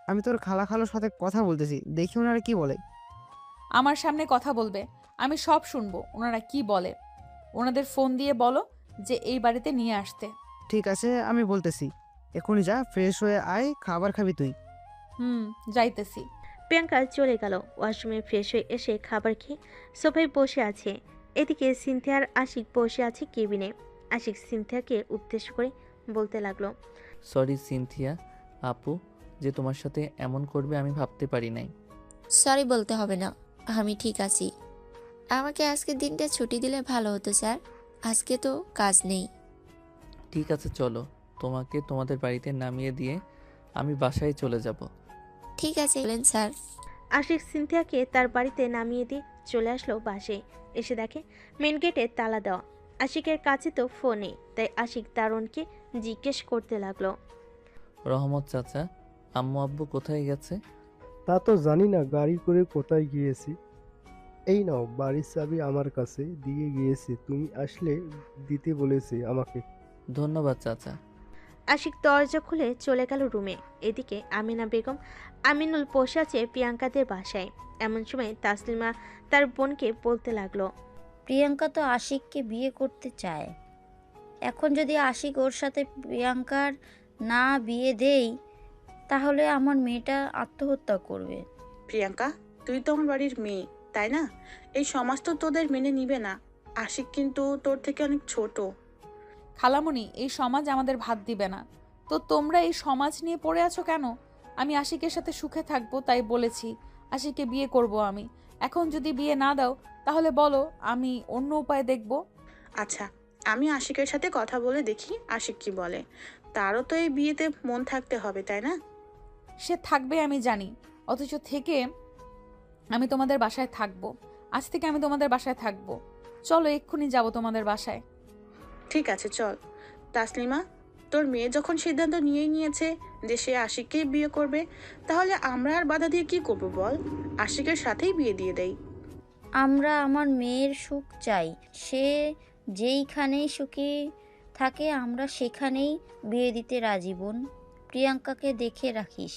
S13: আমি তোর খালার সাথে কথা বলতেছি, দেখি ওনারা কি বলে।
S1: আমার সামনে কথা বলবে, আমি সব শুনবো ওনারা কি বলে। ওনাদের ফোন দিয়ে বলো যে এই বাড়িতে নিয়ে আসতে।
S13: ঠিক আছে, আমি বলতেছি। এখনই যা, ফ্রেশ হয়ে আয়, খাবার খাবি তুই।
S1: যাইতেছি।
S3: প্রিয়াঙ্কা চলে গেল ওয়াশরুমে। ফ্রেশ হয়ে এসে খাবার খেয়ে সোফায় বসে আছে। এদিকে সিনথিয়ার আশিক বসে আছে কেবিনে। আশিক সিনথিয়াকে উদ্দেশ্য করে বলতে লাগলো,
S2: সরি সিনথিয়া আপু, যে তোমার সাথে এমন করবে আমি ভাবতে পারি নাই।
S10: সরি বলতে হবে না, আমি ঠিক আছি। আমাকে আজকের দিনটা ছুটি দিলে ভালো হতো স্যার, আজকে তো কাজ নেই।
S2: ঠিক আছে চলো, তোমাকে তোমাদের বাড়িতে নামিয়ে দিয়ে আমি বাসায় চলে যাব।
S10: ঠিক আছে বলেন স্যার।
S3: আশিক সিনথিয়াকে তার বাড়িতে নামিয়ে দিয়ে চলে আসলো বাসে। এসে দেখে মেন গেটে তালা দেওয়া। আশিকের কাছে তো ফোন নেই, তাই আশিক তারুণকে জিজ্ঞেস করতে লাগলো,
S2: রহমত চাচা, আম্মু আব্বু কোথায় গেছে?
S14: তা তো জানি না, গাড়ি করে কোথায় গিয়েছি। এই নাও, বাড়ির চাবি আমার কাছে দিয়ে গিয়েছি, তুমি আসলে দিতে বলেছে আমাকে।
S2: ধন্যবাদ চাচা।
S3: আশিক দরজা খুলে চলে গেল রুমে। এদিকে আমিনা বেগম আমিনুল বসে আছে প্রিয়াঙ্কাদের বাসায়। এমন সময় তাসলিমা তার বোনকে বলতে লাগলো,
S7: প্রিয়াঙ্কা তো আশিককে বিয়ে করতে চায়। এখন যদি আশিক ওর সাথে প্রিয়াঙ্কার না বিয়ে দেই, তাহলে আমার মেয়েটা আত্মহত্যা করবে।
S4: প্রিয়াঙ্কা, তুই তো আমার বাড়ির মেয়ে, তাই না? এই সমাজ তো তোদের মেনে নিবে না। আশিক কিন্তু তোর থেকে অনেক ছোট।
S1: খালামণি, এই সমাজ আমাদের ভাত দিবে না, তো তোমরা এই সমাজ নিয়ে পড়ে আছো কেন? আমি আশিকের সাথে সুখে থাকবো তাই বলেছি আশিককে বিয়ে করব আমি। এখন যদি বিয়ে না দাও তাহলে বলো, আমি অন্য উপায় দেখব।
S4: আচ্ছা, আমি আশিকের সাথে কথা বলে দেখি আশিক কি বলে। তারও তো এই বিয়েতে মন থাকতে হবে, তাই না?
S1: সে থাকবে আমি জানি, অথচ থেকে আমি তোমাদের বাসায় থাকবো। আজ থেকে আমি তোমাদের বাসায় থাকবো। চলো এক্ষুনি যাব তোমাদের বাসায়।
S4: ঠিক আছে চল। তাসলিমা, তোর মেয়ে যখন সিদ্ধান্ত নিয়েই নিয়েছে যে সে আশিককেই বিয়ে করবে, তাহলে আমরা আর বাধা দিয়ে কি করবো বল? আশিকের সাথেই বিয়ে দিয়ে দেই।
S7: আমরা আমার মেয়ের সুখ চাই, সে যেইখানেই সুখী থাকে আমরা সেখানেই বিয়ে দিতে রাজি বোন। প্রিয়াঙ্কাকে দেখে রাখিস।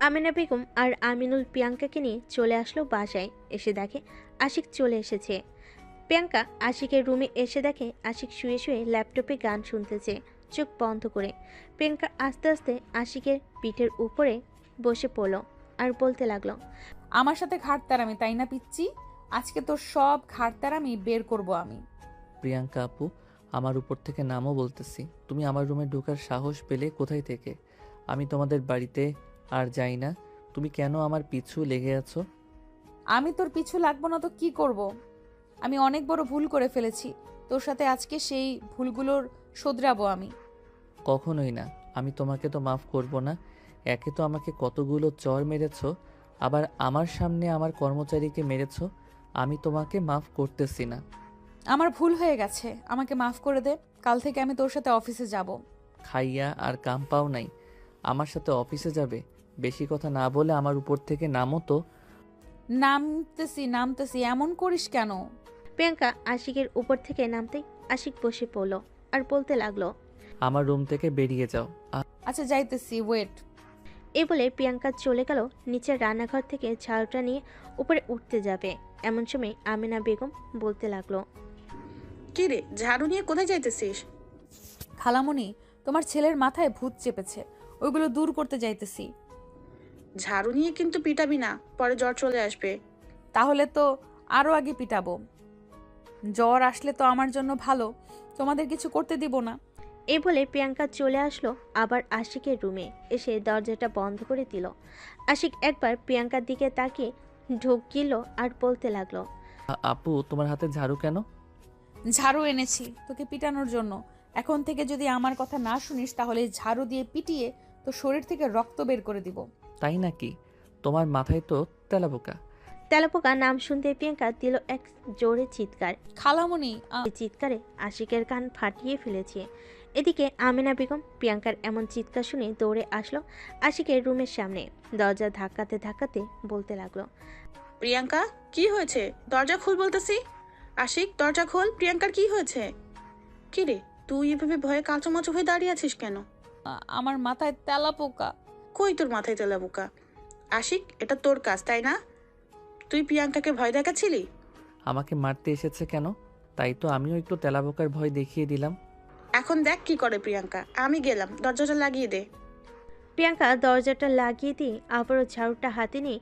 S3: আমিনা বেগম আর আমিনুল প্রিয়াঙ্কাকে নিয়ে চলে আসলো বাসায়। এসে দেখে আশিক চলে এসেছে। প্রিয়াঙ্কা আশিকের রুমে এসে দেখে আশিক শুয়ে শুয়ে ল্যাপটপে গান শুনতেছে চোখ বন্ধ করে। প্রিয়াঙ্কা আস্তে আস্তে আশিকের পিঠের উপরে বসে পড়ল আর বলতে লাগলো,
S1: আমার সাথে ঘাটতারামি তাই না পিচ্ছি? আজকে তোর সব ঘাটতারামি বের করব আমি।
S2: প্রিয়াঙ্কা আপু, আমার উপর থেকে নামও বলতেছি। তুমি আমার রুমে ঢোকার সাহস পেলে কোথায় থেকে? আমি তোমাদের বাড়িতে আর যাই না, তুমি কেন আমার পিছু লেগে আছো?
S1: আমি তোর পিছু লাগবো না তো কি করব? আমি অনেক বড় ভুল করে ফেলেছি, তোর সাথে আজকে সেই ভুলগুলোর শোধরাবো আমি।
S2: কখনোই না, আমি তোমাকে তো মাফ করব না। একে তো আমাকে কতগুলো চর মেরেছো, আবার আমার সামনে আমার কর্মচারীকে মেরেছো। আমি তোমাকে মাফ করতেছি না।
S1: আমার ভুল হয়ে গেছে, আমাকে মাফ করে দে। কাল থেকে আমি তোর সাথে অফিসে যাব।
S2: খাইয়া আর কাম পাও নাই, আমার সাথে অফিসে যাবে? বেশি কথা না বলে আমার উপর থেকে নামো তো।
S1: নামতেছি, এমন করিস কেন?
S3: প্রিয়াঙ্কা আশিকের উপর থেকে নামতেই আশিক বসে পড়ল আর বলতে লাগলো,
S2: আমার রুম থেকে বেরিয়ে যাও।
S1: আচ্ছা যাইতেছি, ওয়েট।
S3: এই বলে প্রিয়াঙ্কা চলে গেল নিচের রান্নাঘর থেকে ঝাড়ুটা নিয়ে উপরে উঠতে যাবে। এমন সময় আমিনা বেগম বলতে লাগলো,
S4: কি রে, ঝাড়ু নিয়ে কোথায় যাইতেছিস?
S1: খালামণি, তোমার ছেলের মাথায় ভূত চেপেছে, ওইগুলো দূর করতে যাইতেছি।
S4: ঝাড়ু নিয়ে কিন্তু পিটাবি না, পরে জ্বর চলে আসবে।
S1: তাহলে তো আরো আগে পিটাবো। জ্বর আসলে তো আমার জন্য ভালো, তোমাদের কিছু করতে দিব না।
S3: এই বলে প্রিয়াঙ্কা চলে আসলো আবার আশিকের রুমে, এসে দরজাটা বন্ধ করে দিল। আশিক একবার প্রিয়াঙ্কার দিকে তাকিয়ে ঢোক গিলল আর বলতে লাগলো,
S2: আপু তোমার হাতে ঝাড়ু কেন?
S1: ঝাড়ু এনেছি তোকে পিটানোর জন্য। এখন থেকে যদি আমার কথা না শুনিস তাহলে ঝাড়ু দিয়ে পিটিয়ে তো শরীর থেকে রক্ত বের করে দিব।
S2: তাই নাকি? তোমার মাথায় তো তেলাপোকা।
S3: তেলাপোকা নাম শুনতে প্রিয়াঙ্কা দিল এক জোরে চিৎকার।
S1: খালামণি,
S3: এই চিৎকারে আশিকের কান ফাটিয়ে ফেলেছে। এদিকে আমিনা বেগম প্রিয়াঙ্কার এমন চিৎকার শুনে দৌড়ে আসলো আশিকের রুমের সামনে। দরজা ধাক্কাতে ধাক্কাতে বলতে লাগলো,
S4: প্রিয়াঙ্কা, কি হয়েছে? দরজা খুল বলতেছি। আশিক, দরজা খোল। প্রিয়াঙ্কার কি হয়েছে? কি রে, তুই এভাবে ভয়ে কাঁচুমাচু হয়ে দাঁড়িয়ে আছিস কেন?
S1: আমার মাথায় তেলাপোকা।
S4: কই তোর মাথায় তেলাপোকা? আশিক, এটা তোর কাজ তাই না? তুই প্রিয়াঙ্কাকে ভয় দেখাচ্ছিলি?
S2: আমাকে মারতে এসেছে কেন? তাই তো আমিও একটু তেলাপোকার ভয় দেখিয়ে দিলাম।
S4: এখন দেখ কি করে প্রিয়াঙ্কা। আমি গেলাম, দরজাটা লাগিয়ে দে।
S3: প্রিয়াঙ্কা দরজাটা লাগিয়ে দিয়ে আবারও ঝাড়ুটা হাতে নিয়ে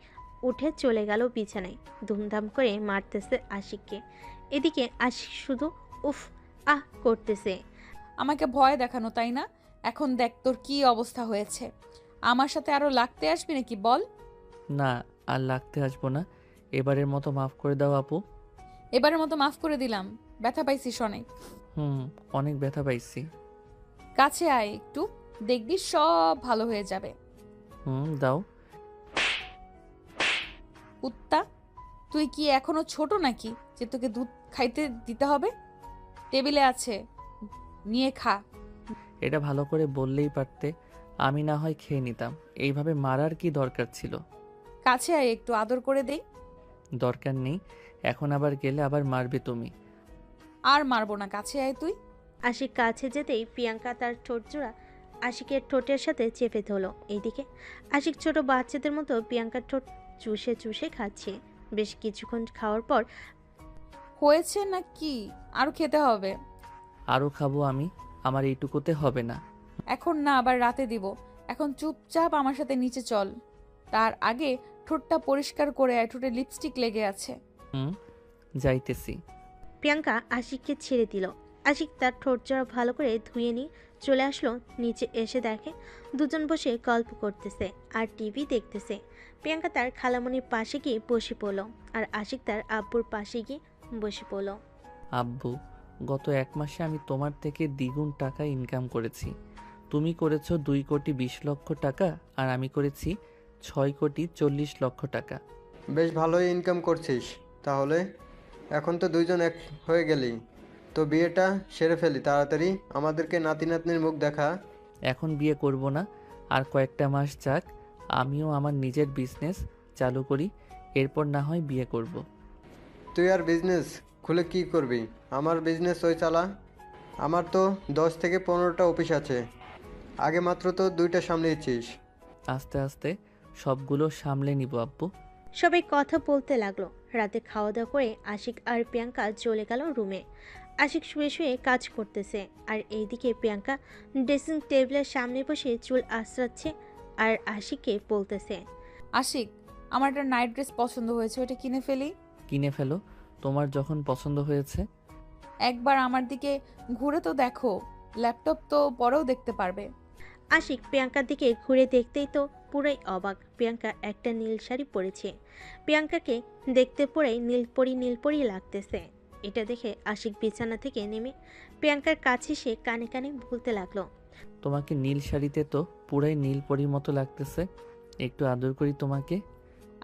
S3: উঠে চলে গেল বিছানায়। ধুমধাম করে মারতেছে আশিককে। এদিকে আশিক শুধু উফ আহ করতেছে।
S1: আমাকে ভয় দেখানো তাই না? এখন দেখ তোর কি অবস্থা হয়েছে। আমার সাথে আরো লাগতে আসবি নাকি বল?
S2: না, আর লাগতে আসবো না। এবারের মতো মাফ করে দাও আপু।
S1: এবারের মতো মাফ করে দিলাম। ব্যথা পাইছিস অনেক?
S2: অনেক ব্যথা পাইছি।
S1: কাছে আয় একটু, দেখবি সব ভালো হয়ে যাবে।
S2: দাও।
S1: কুত্তা, তুই কি এখনো ছোট নাকি যে তোকে দুধ খাইতে দিতে হবে? টেবিলে আছে, নিয়ে খা।
S2: এটা ভালো করে বললেই পারতে, আমি না হয় খেয়ে নিতাম। এইভাবে মারার কি দরকার ছিল?
S1: কাছে আয় একটু, আদর করে দেই।
S2: দরকার নেই, এখন আবার গেলে আবার মারবে তুমি।
S1: আর মারবো না, কাছে আয় তুই।
S3: আশিক কাছে যেতেই প্রিয়াঙ্কা তার ঠোঁট জোড়া আশিকের ঠোঁটের সাথে চেপে ধরলো। এইদিকে আশিক ছোট বাচ্চাদের মতো প্রিয়াঙ্কার ঠোঁট চুষে চুষে খাচ্ছে। বেশ কিছুক্ষণ খাওয়ার পর,
S1: হয়েছে না কি? আরো খেতে হবে।
S2: আরও খাবো আমি, আমার এইটুকুতে হবে না।
S1: এখন না, আবার রাতে দিব। এখন চুপচাপ আমার সাথে নিচে চল। তার আগে ঠোঁটটা পরিষ্কার করে আয়, ঠোঁটে লিপস্টিক লেগে আছে।
S2: যাইতেছি।
S3: প্রিয়াঙ্কা আশিককে ছেড়ে দিল। আশিক তার ঠোঁট জোড়া ভালো করে ধুয়ে নিয়ে চলে আসলো নিচে। এসে দেখে দুজন বসে গল্প করতেছে আর টিভি দেখতেছে। প্রিয়াঙ্কা তার খালামণির পাশে গিয়ে বসে পড়লো আর আশিক তার আব্বুর পাশে গিয়ে বসে পড়লো।
S2: আব্বু, গত 1 মাসে আমি তোমার থেকে দ্বিগুণ টাকা ইনকাম করেছি। তুমি করেছো 2,20,00,000 টাকা আর আমি করেছি 6,40,00,000 টাকা।
S9: বেশ ভালোই ইনকাম করছিস তাহলে। এখন তো দুইজন এক হয়ে গেলি, তো বিয়েটা সেরে ফেলি তাড়াতাড়ি, আমাদেরকে নাতি নাতনির মুখ দেখা।
S2: এখন বিয়ে করব না, আর কয়েকটা মাস যাক, আমিও আমার নিজের বিজনেস চালু করি, এরপর না হয় বিয়ে করব।
S9: তুই আর বিজনেস খুলে কি করবি? আমার বিজনেস ওই চালা। আমার তো 10 থেকে 15টা অফিস আছে, আগে মাত্র তো 2টা সামলেছিস।
S2: আস্তে আস্তে সবগুলো সামলে নিব আব্বু।
S3: সবাই কথা বলতে লাগলো। রাতে খাওয়া দাওয়া করে আশিক আর প্রিয়াঙ্কা চলে গেল রুমে। আশিক শুয়ে শুয়ে কাজ করতেছে আর এইদিকে প্রিয়াঙ্কা ড্রেসিং টেবিলের সামনে বসে চুল আঁচড়াচ্ছে আর আশিককে বলতেছে,
S1: আশিক, আমার একটা নাইট ড্রেস পছন্দ হয়েছে, ওটা কিনে ফেলি।
S2: কিনে ফেলো, তোমার যখন পছন্দ হয়েছে।
S1: একবার আমার দিকে ঘুরে তো দেখো, ল্যাপটপ তো পরেও দেখতে পারবে।
S3: আশিক প্রিয়াঙ্কার দিকে ঘুরে দেখতেই তো পুরাই অবাক। প্রিয়াঙ্কা একটা নীল শাড়ি পরেছে। প্রিয়াঙ্কাকে দেখতে পরেই নীলপরি লাগতেছে। এটা দেখে আশিক বিছানা থেকে নেমে প্রিয়াঙ্কার কাছে সে কানে কানে বলতে লাগলো,
S2: তোমাকে নীল শাড়িতে তো পুরাই নীল পরীর মতো লাগতেছে, একটু আদর করি তোমাকে।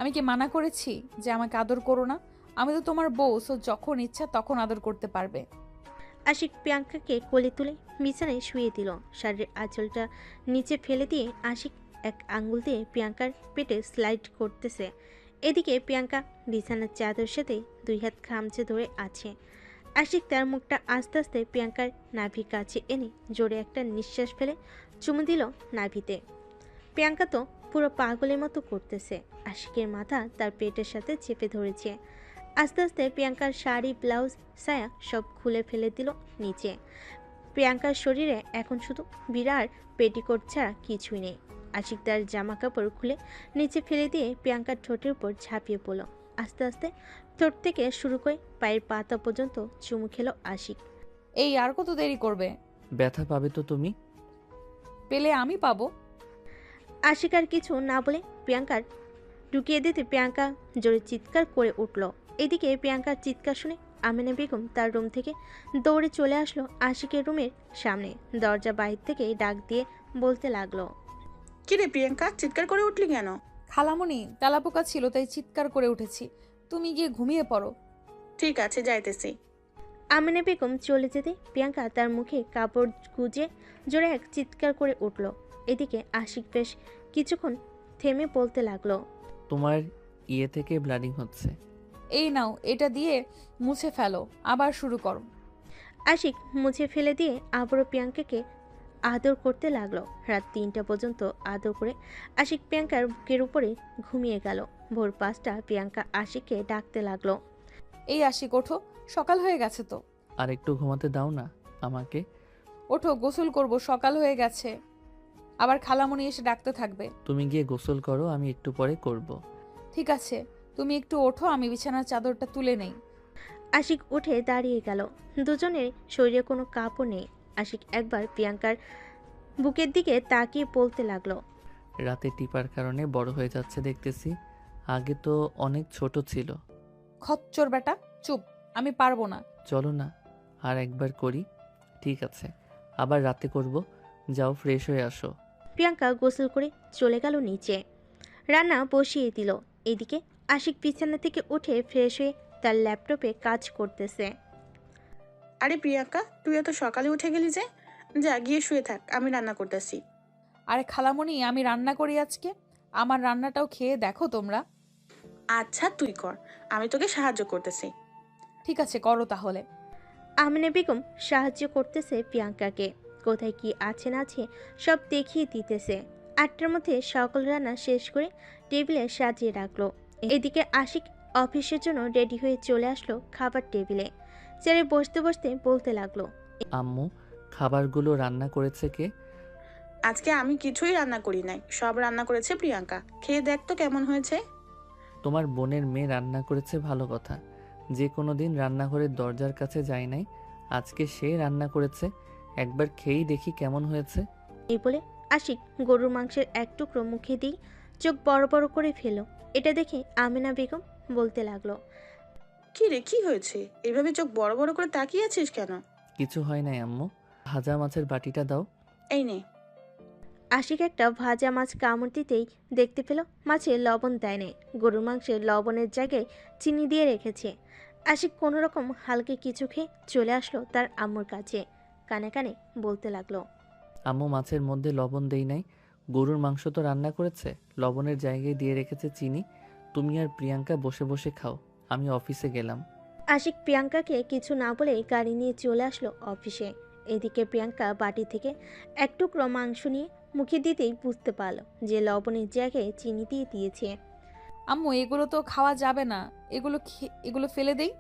S1: আমি কি মানা করেছি যে আমাকে আদর করো না? আমি তো তোমার বউ, সো যখন ইচ্ছা তখন আদর করতে পারবে।
S3: আশিক প্রিয়াঙ্কাকে কোলে তুলে বিছানায় শুয়ে দিল। শাড়ির আঁচলটা নিচে ফেলে দিয়ে আশিক এক আঙ্গুল দিয়ে প্রিয়াঙ্কার পেটে স্লাইড করতেছে। এদিকে প্রিয়াঙ্কা বিছানার চাদর সাথে 2 হাত খামচে ধরে আছে। আশিক তার মুখটা আস্তে আস্তে প্রিয়াঙ্কার নাভির কাছে এনে জোরে একটা নিঃশ্বাস ফেলে চুমু দিল নাভিতে। প্রিয়াঙ্কা তো পুরো পাগলের মতো করতেছে। আশিকের মাথা তার পেটের সাথে চেপে ধরেছে। আস্তে আস্তে প্রিয়াঙ্কার শাড়ি, ব্লাউজ, সায়া সব খুলে ফেলে দিল নিচে। প্রিয়াঙ্কার শরীরে এখন শুধু বিরাট পেটিকোট ছাড়া কিছুই নেই। আশিক তার জামা কাপড় খুলে নিচে ফেলে দিয়ে প্রিয়াঙ্কার ঠোঁটের উপর ঝাঁপিয়ে পড়ল। আস্তে আস্তে ঠোঁট থেকে শুরু করে পায়ের পাতা পর্যন্ত চুমু খেলো আশিক।
S1: এই আর কত দেরি করবে?
S2: ব্যথা পাবে তো তুমি।
S1: পেলে আমি পাবো।
S3: আশিক আর কিছু না বলে প্রিয়াঙ্কার ঢুকিয়ে দিতে প্রিয়াঙ্কা জোরে চিৎকার করে উঠল। এদিকে প্রিয়াঙ্কার চিৎকার শুনে আমিনা বেগম তার রুম থেকে দৌড়ে চলে আসলো আশিকের রুমের সামনে। দরজা বাইরে থেকে ডাক দিয়ে বলতে লাগলো,
S4: কিরে প্রিয়াঙ্কা, চিৎকার করে উঠলি কেন?
S1: খালামণি, তেলাপোকা ছিল তাই চিৎকার করে উঠেছি। তুমি গিয়ে ঘুমিয়ে পড়ো।
S4: ঠিক আছে, যাইতেছি।
S3: আমিনা বেগম চলে যেতে প্রিয়াঙ্কা তার মুখে কাপড় গুজে জোরে এক চিৎকার করে উঠল। এদিকে আশিক বেশ কিছুক্ষণ থেমে বলতে লাগলো,
S2: তোমার ইয়ে থেকে ব্লাডিং হচ্ছে।
S1: এই নাও, এটা দিয়ে মুছে ফেলো, আবার শুরু করো।
S3: আশিক মুছে ফেলে দিয়ে আবারও প্রিয়াঙ্কাকে আদর করতে লাগলো। রাত 3টা পর্যন্ত আদর করে আশিক প্রিয়াঙ্কার বুকের উপরে ঘুমিয়ে গেল। ভোর 5টা প্রিয়াঙ্কা আশিককে ডাকতে লাগলো,
S1: এই আশিক ওঠো, সকাল হয়ে গেছে তো।
S2: আর একটু ঘুমাতে দাও না আমাকে।
S1: ওঠো, গোসল করব, সকাল হয়ে গেছে। আবার খালামণি এসে ডাকতে থাকবে।
S2: তুমি গিয়ে গোসল করো, আমি একটু পরে করব।
S1: ঠিক আছে, তুমি একটু ওঠো, আমি বিছানার চাদরটা তুলে নেই।
S3: আশিক উঠে দাঁড়িয়ে গেল। দুজনের শরীরে কোনো কাপড় নেই। আশিক একবার প্রিয়াঙ্কার বুকের দিকে তাকিয়ে বলতে লাগলো,
S2: রাতে টিপার কারণে বড় হয়ে যাচ্ছে দেখতেছি। আগে তো অনেক ছোট ছিল।
S1: খচ্চর বেটা, চুপ, আমি পারবো না।
S2: চলো না আর একবার করি। ঠিক আছে, আবার রাতে করব। যাও ফ্রেশ হয়ে আসো।
S3: প্রিয়াঙ্কা গোসল করে চলে গেল নিচে। রান্না বসিয়ে দিল। এদিকে আশিক বিছানা থেকে উঠে ফ্রেশ হয়ে তার ল্যাপটপে কাজ করতেছে।
S4: আরে প্রিয়াঙ্কা, তুই এত সকালে উঠে গেলি যে? যা গিয়ে শুয়ে থাক, আমি রান্না করতেছি।
S1: আরে খালামণি, আমি রান্না করি আজকে। আমার রান্নাটাও খেয়ে দেখো তোমরা।
S4: আচ্ছা তুই কর, আমি তোকে সাহায্য করতেছি।
S1: ঠিক আছে, করো তাহলে।
S3: আমিনা বেগম সাহায্য করতেছে প্রিয়াঙ্কাকে। কোথায় কি আছে না আছে সব দেখিয়ে দিতেছে। 8টার মধ্যে সকল রান্না শেষ করে টেবিলে সাজিয়ে রাখলো। এদিকে আশিক অফিসের জন্য রেডি হয়ে চলে আসলো খাবার টেবিলে। চেয়ারে বসতে বসতে বলতে লাগলো,
S2: আম্মু, খাবারগুলো রান্না করেছে কে?
S4: আজকে আমি কিছুই রান্না করি নাই, সব রান্না করেছে প্রিয়াঙ্কা। খেয়ে দেখ তো কেমন হয়েছে।
S2: তোমার বোনের মেয়ে রান্না করেছে, ভালো কথা। যে কোনো দিন রান্নাঘরের দরজার কাছে যায় নাই, আজকে সে রান্না করেছে। একবার খেয়েই দেখি কেমন হয়েছে।
S3: এই বলে আশিক গরুর মাংসের এক টুকরো মুখে দিয়ে চোখ বড় বড় করে ফেলো। এটা দেখে আমিনা বেগম বলতে লাগলো,
S4: কি রে, কি হয়েছে? এভাবে চোখ বড় বড় করে তাকিয়ে আছিস কেন?
S2: কিছু হয় নাই আম্মু। ভাজা মাছের বাটিটা দাও।
S4: এই নে।
S3: আশিক একটা ভাজা মাছ কামড় দিতেই দেখতে পেল মাছে লবণ দেয় নাই। গরুর মাংসের লবণের জায়গায় চিনি দিয়ে রেখেছে। আশিক কোনো রকম হালকা কিছু খেয়ে চলে আসলো তার আম্মুর কাছে। কানে কানে বলতে লাগলো,
S2: আম্মু, মাছের মধ্যে লবণ দেই নাই। গরুর মাংস তো রান্না করেছে, লবণের জায়গায় দিয়ে রেখেছে চিনি। তুমি আর প্রিয়াঙ্কা বসে বসে খাও, আমি অফিসে গেলাম।
S3: আশিক প্রিয়াঙ্কাকে কিছু না বলে গাড়ি নিয়ে চলে আসলো অফিসে। এদিকে প্রিয়াঙ্কা বাটি থেকে এক টুকরো মাংস নিয়ে মুখে দিতেই বুঝতে পারল যে লবণের জায়গায় চিনি দিয়ে দিয়েছে।
S1: আম্মু, এগুলো তো খাওয়া যাবে না। এগুলো ফেলে দেই।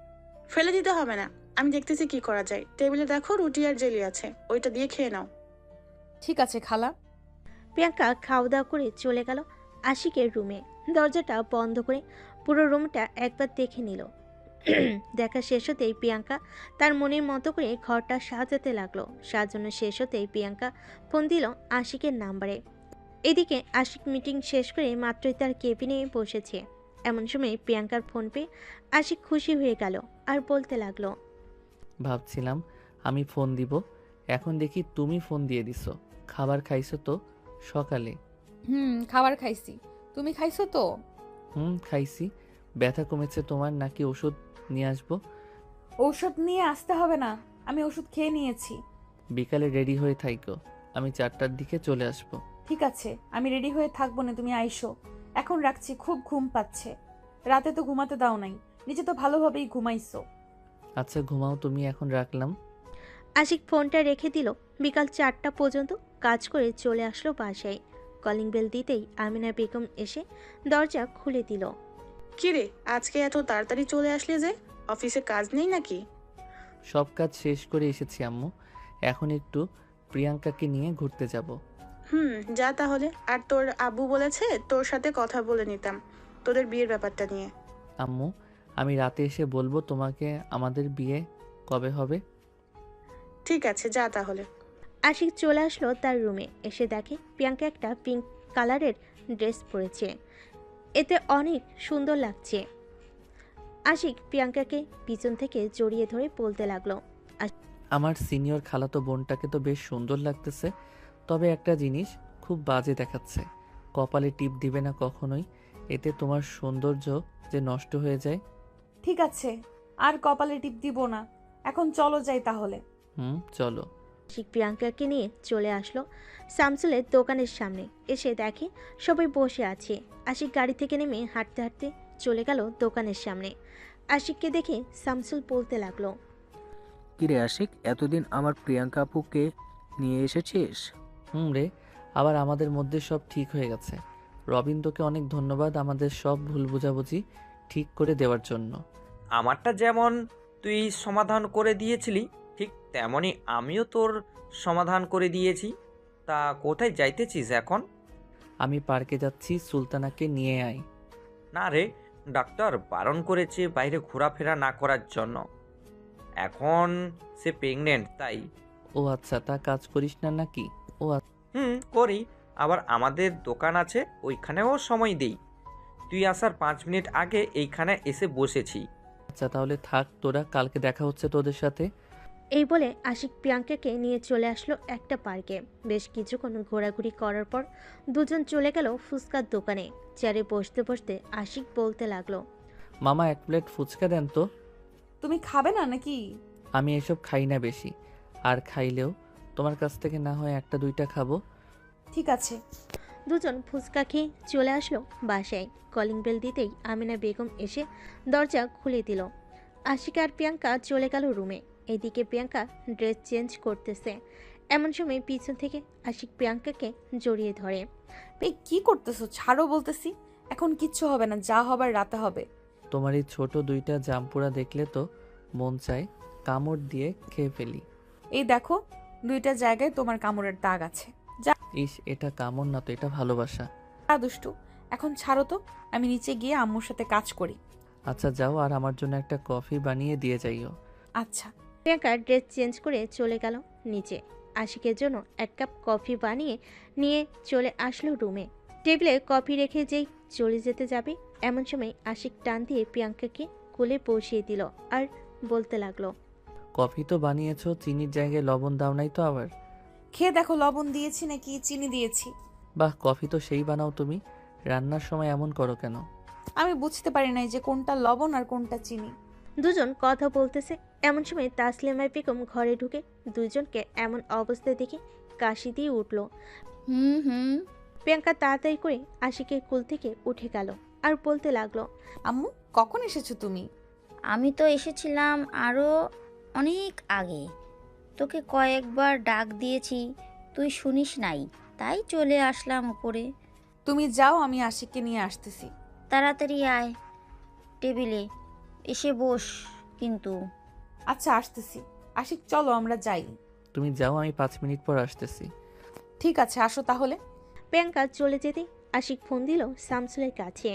S4: ফেলে দিতে হবে না, আমি দেখতেছি কি করা যায়। টেবিলে দেখো রুটি আর জেলি আছে, ওইটা দিয়ে খেয়ে নাও।
S1: ঠিক আছে খালা।
S3: প্রিয়াঙ্কা খাওয়া দাওয়া করে চলে গেল আশিকের রুমে। দরজাটা বন্ধ করে পুরো রুমটা একবার দেখে নিল। দেখা শেষ হতেই প্রিয়াঙ্কা তার মনের মতো করে ঘরটা সাজাতে লাগলো। সাজানো শেষ হতেই প্রিয়াঙ্কা ফোন দিল আশিকের নাম্বারে। এদিকে আশিক মিটিং শেষ করে মাত্রই তার কেবিনে বসেছে। এমন সময় প্রিয়াঙ্কার ফোন পেয়ে আশিক খুশি হয়ে গেল আর বলতে লাগলো,
S2: ভাবছিলাম আমি ফোন দিব, এখন দেখি তুমি ফোন দিয়ে দিছো। খাবার খাইছো তো সকালে?
S1: খাবার খাইছি। তুমি খাইছো তো?
S2: খাইছি। ব্যথা কমেছে তোমার নাকি ওষুধ নিয়ে আসবো?
S1: ঔষধ নিয়ে আসতে হবে না, আমি ওষুধ খেয়ে নিয়েছি।
S2: বিকালে রেডি হয়ে থাইকো, আমি 4টার দিকে চলে আসবো।
S1: ঠিক আছে, আমি রেডি হয়ে থাকবো না, তুমি আইসো। এখন রাখছি, খুব ঘুম পাচ্ছে। রাতে তো ঘুমাতে দাও নাই, নিচে তো ভালোভাবেই ঘুমাইছো।
S2: আচ্ছা ঘুমাও তুমি, এখন রাখলাম।
S3: আশিক ফোনটা রেখে দিল। বিকাল 4টা পর্যন্ত কাজ করে চলে আসলো বাসায়। কলিং বেল দিতেই আমিনা বেগম এসে দরজা খুলে দিল।
S4: কিরে, আজকে এত তাড়াতাড়ি চলে আসলে যে? অফিসে কাজ নেই নাকি?
S2: সব কাজ শেষ করে এসেছি আম্মু। এখন একটু প্রিয়াঙ্কাকে নিয়ে ঘুরতে যাব।
S4: যা তাহলে। আর তোর আব্বু বলেছে তোর সাথে কথা বলে নিতাম তোদের বিয়ের ব্যাপারটা নিয়ে।
S2: আম্মু, আমি রাতে এসে বলবো তোমাকে আমাদের বিয়ে কবে হবে।
S4: ঠিক আছে, যা তাহলে।
S3: আশিক চলে আসলো তার রুমে। এসে দেখে প্রিয়াঙ্কা একটা পিঙ্ক কালারের ড্রেস পরেছে। এতে অনেক সুন্দর লাগছে। আশিক প্রিয়াঙ্কাকে পিছন থেকে জড়িয়ে ধরে বলতে লাগলো,
S2: আমার সিনিয়র খালাতো বোনটাকে তো বেশ সুন্দর লাগতেছে, তবে একটা জিনিস খুব বাজে দেখাচ্ছে। কপালে টিপ দিবে না কখনোই, এতে তোমার সৌন্দর্য যে নষ্ট হয়ে যায়।
S1: ঠিক আছে, আর কপালে টিপ দিব না। এখন চলো যাই তাহলে।
S2: চলো।
S3: আশিক প্রিয়াঙ্কাকে নিয়ে চলে আসলো শামসুলের দোকানের সামনে। এসে দেখে সবাই বসে আছে। আশিক গাড়ি থেকে নেমে হাঁটতে হাঁটতে চলে গেল দোকানের সামনে। আশিককে দেখে শামসুল বলতে লাগলো,
S6: কিরে আশিক, এতদিন আমার প্রিয়াঙ্কা আপুকে নিয়ে এসেছিস?
S2: রে, আবার আমাদের মধ্যে সব ঠিক হয়ে গেছে। রবীন্দ্রকে অনেক ধন্যবাদ আমাদের সব ভুল বোঝাবুঝি ঠিক করে দেওয়ার জন্য।
S5: আমারটা যেমন তুই সমাধান করে দিয়েছিলি, ঠিক তেমনই আমিও তোর সমাধান করে দিয়েছি। তা কোথায় যাইতেছিস এখন?
S2: আমি পার্কে যাচ্ছি, সুলতানাকে নিয়ে আয়।
S5: না রে, ডাক্তার বারণ করেছে বাইরে ঘোরাফেরা না করার জন্য। এখন সে প্রেগনেন্ট, তাই।
S2: ও আচ্ছা, তা কাজ করিস না নাকি?
S5: করি। আবার আমাদের দোকান আছে, ওইখানেও সময় দেই। তুই আসার 5 মিনিট আগে এইখানে এসে বসেছি।
S2: আচ্ছা তাহলে থাক তোরা, কালকে দেখা হচ্ছে তোদের সাথে।
S3: এই বলে আশিক প্রিয়াঙ্কাকে নিয়ে চলে আসলো একটা পার্কে। বেশ কিছুক্ষণ ঘোরাঘুরি করার পর দুজন চলে গেল ফুচকার দোকানে। চেয়ারে বসতে বসতে আশিক বলতে লাগলো,
S2: মামা 1 প্লেট ফুচকা দেন তো।
S1: তুমি খাবে না নাকি?
S2: আমি এসব খাই না বেশি, আর খাইলেও তোমার কাছ থেকে না হয় 1-2টা খাবো।
S1: ঠিক আছে।
S3: দুজন ফুচকা খেয়ে চলে আসলো বাসায়। কলিং বেল দিতেই আমিনা বেগম এসে দরজা খুলে দিল। আশিক আর প্রিয়াঙ্কা চলে গেল রুমে। এদিকে প্রিয়াঙ্কা ড্রেস চেঞ্জ করতেছে। এমন সময় পিছন থেকে আশিক প্রিয়াঙ্কাকে জড়িয়ে ধরে।
S1: এই কি করতেছো? ছাড়ো বলতেছি। এখন কিচ্ছু হবে না, যা হবার রাতে হবে।
S2: তোমার এই ছোট 2টা জাম্পুরা দেখলে তো মন চায় কামড় দিয়ে খেয়ে ফেলি।
S1: এই দেখো, 2টা জায়গায় তোমার কামড়ের দাগ আছে। যা।
S2: ইস, এটা কামড় না তো, এটা ভালোবাসা।
S1: দুষ্টু, এখন ছাড়ো তো, আমি নিচে গিয়ে আম্মুর সাথে কাজ করি।
S2: আচ্ছা যাও, আর আমার জন্য একটা কফি বানিয়ে দিয়ে যাইও।
S1: আচ্ছা।
S3: প্রিয়াঙ্কা ড্রেস চেঞ্জ করে চলে গেল নিচে। আশিকের জন্য 1 কাপ কফি বানিয়ে নিয়ে চলে আসলো রুমে। টেবিলে কফি রেখে যেই চলে যেতে যাবে, এমন সময় আশিক টান দিয়ে প্রিয়াঙ্কাকে কোলে বসিয়ে দিল আর বলতে লাগলো,
S2: কফি তো বানিয়েছো, চিনির জায়গায় লবণ দাও নাই তো আবার?
S1: খেয়ে দেখো লবণ দিয়েছি নাকি চিনি দিয়েছি।
S2: বাহ, কফি তো সেই বানাও তুমি, রান্নার সময় এমন করো কেন?
S1: আমি বুঝতে পারি নাই যে কোনটা লবণ আর কোনটা চিনি।
S3: দুজন কথা বলতেছে। এমন সময় তাসলিমা বেগম ঘরে ঢুকে দুজনকে এমন অবস্থায় দেখে কাশি দিয়ে উঠল। প্রিয়াঙ্কা তাড়াতাড়ি করে আশিকের কোল থেকে উঠে গেল আর বলতে লাগলো,
S1: আম্মু কখন এসেছো তুমি?
S7: আমি তো এসেছিলাম আরও অনেক আগে। তোকে কয়েকবার ডাক দিয়েছি, তুই শুনিস নাই, তাই চলে আসলাম উপরে।
S1: তুমি যাও, আমি আশিককে নিয়ে আসতেছি।
S7: তাড়াতাড়ি আয়, টেবিলে এসে বস কিন্তু।
S1: আচ্ছা আসতেছি। আশিক চলো আমরা যাই।
S2: তুমি যাও, আমি 5 মিনিট পর আসতেছি।
S1: ঠিক আছে, আসো তাহলে।
S3: প্রিয়াঙ্কা চলে যেতে আশিক ফোন দিল শামসুলের কাছে।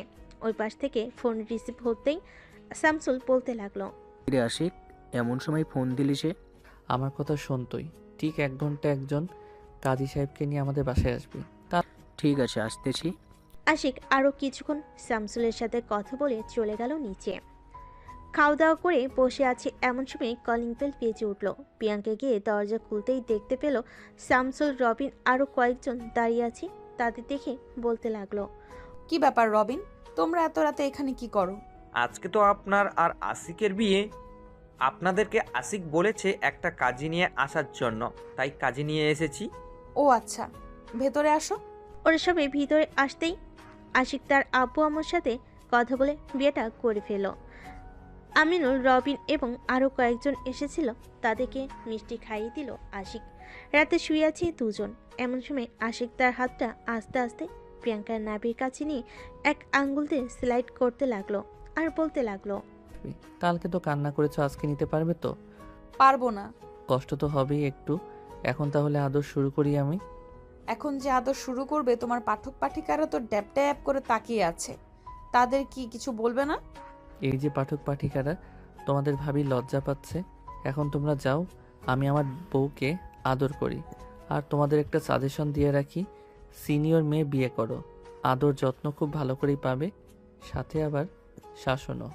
S3: ওই পাশ থেকে ফোন রিসিভ হতেই শামসুল বলতে লাগলো,
S6: কিরে আশিক, এমন সময় ফোন দিলি সে?
S2: আমার কথা শোন তুই, ঠিক 1 ঘন্টা একজন কাজী সাহেবকে নিয়ে আমাদের বাসায় আসবি।
S6: ঠিক আছে, আসতেছি।
S3: আশিক আরও কিছুক্ষণ শামসুলের সাথে কথা বলে চলে গেল নিচে। খাওয়া দাওয়া করে বসে আছে, এমন সময় কলিং বেল বেজে উঠল। প্রিয়াঙ্কা গিয়ে দরজা খুলতেই দেখতে পেল শামসুল, রবিন আরও কয়েকজন দাঁড়িয়ে আছে। তাদের দেখে বলতে লাগলো,
S1: কি ব্যাপার রবিন, তোমরা এত রাতে এখানে কি করো?
S5: আজকে তো আপনার আর আশিকের বিয়ে। আপনাদেরকে আশিক বলেছে একটা কাজী নিয়ে আসার জন্য, তাই কাজী নিয়ে এসেছি।
S1: ও আচ্ছা, ভেতরে আসো।
S3: ওরা সবাই ভিতরে আসতেই আশিক তার আব্বু আম্মুর সাথে কথা বলে বিয়েটা করে ফেল। আমিনুল, রবিন এবং আরও কয়েকজন এসেছিল, তাদেরকে মিষ্টি খাইয়ে দিল আশিক। রাতে শুয়ে আছে দুজন। এমন সময় আশিক তার হাতটা আস্তে আস্তে প্রিয়াঙ্কার নাভির কাছে নিয়ে এক আঙ্গুল দিয়ে স্লাইড করতে লাগলো আর বলতে লাগলো,
S2: কালকে তো কান্না করেছো, আজকে নিতে পারবে তো?
S1: পারবো না।
S2: কষ্ট তো হবেই একটু। এখন তাহলে আদর শুরু করি আমি।
S1: এখন যে আদর শুরু করবে তোমার পাঠক পাঠিকারা তো ড্যাপ ড্যাপ করে তাকিয়ে আছে, তাদের কি কিছু বলবে না?
S2: এই যে পাঠক পাঠিকারা, তোমাদের ভাবি লজ্জা পাচ্ছে। এখন তোমরা যাও, আমি আমার বউকে আদর করি। আর তোমাদের একটা সাজেশন দিয়ে রাখি, সিনিয়র মেয়ে বিয়ে করো, আদর যত্ন খুব ভালো করেই পাবে, সাথে আবার শাসনও।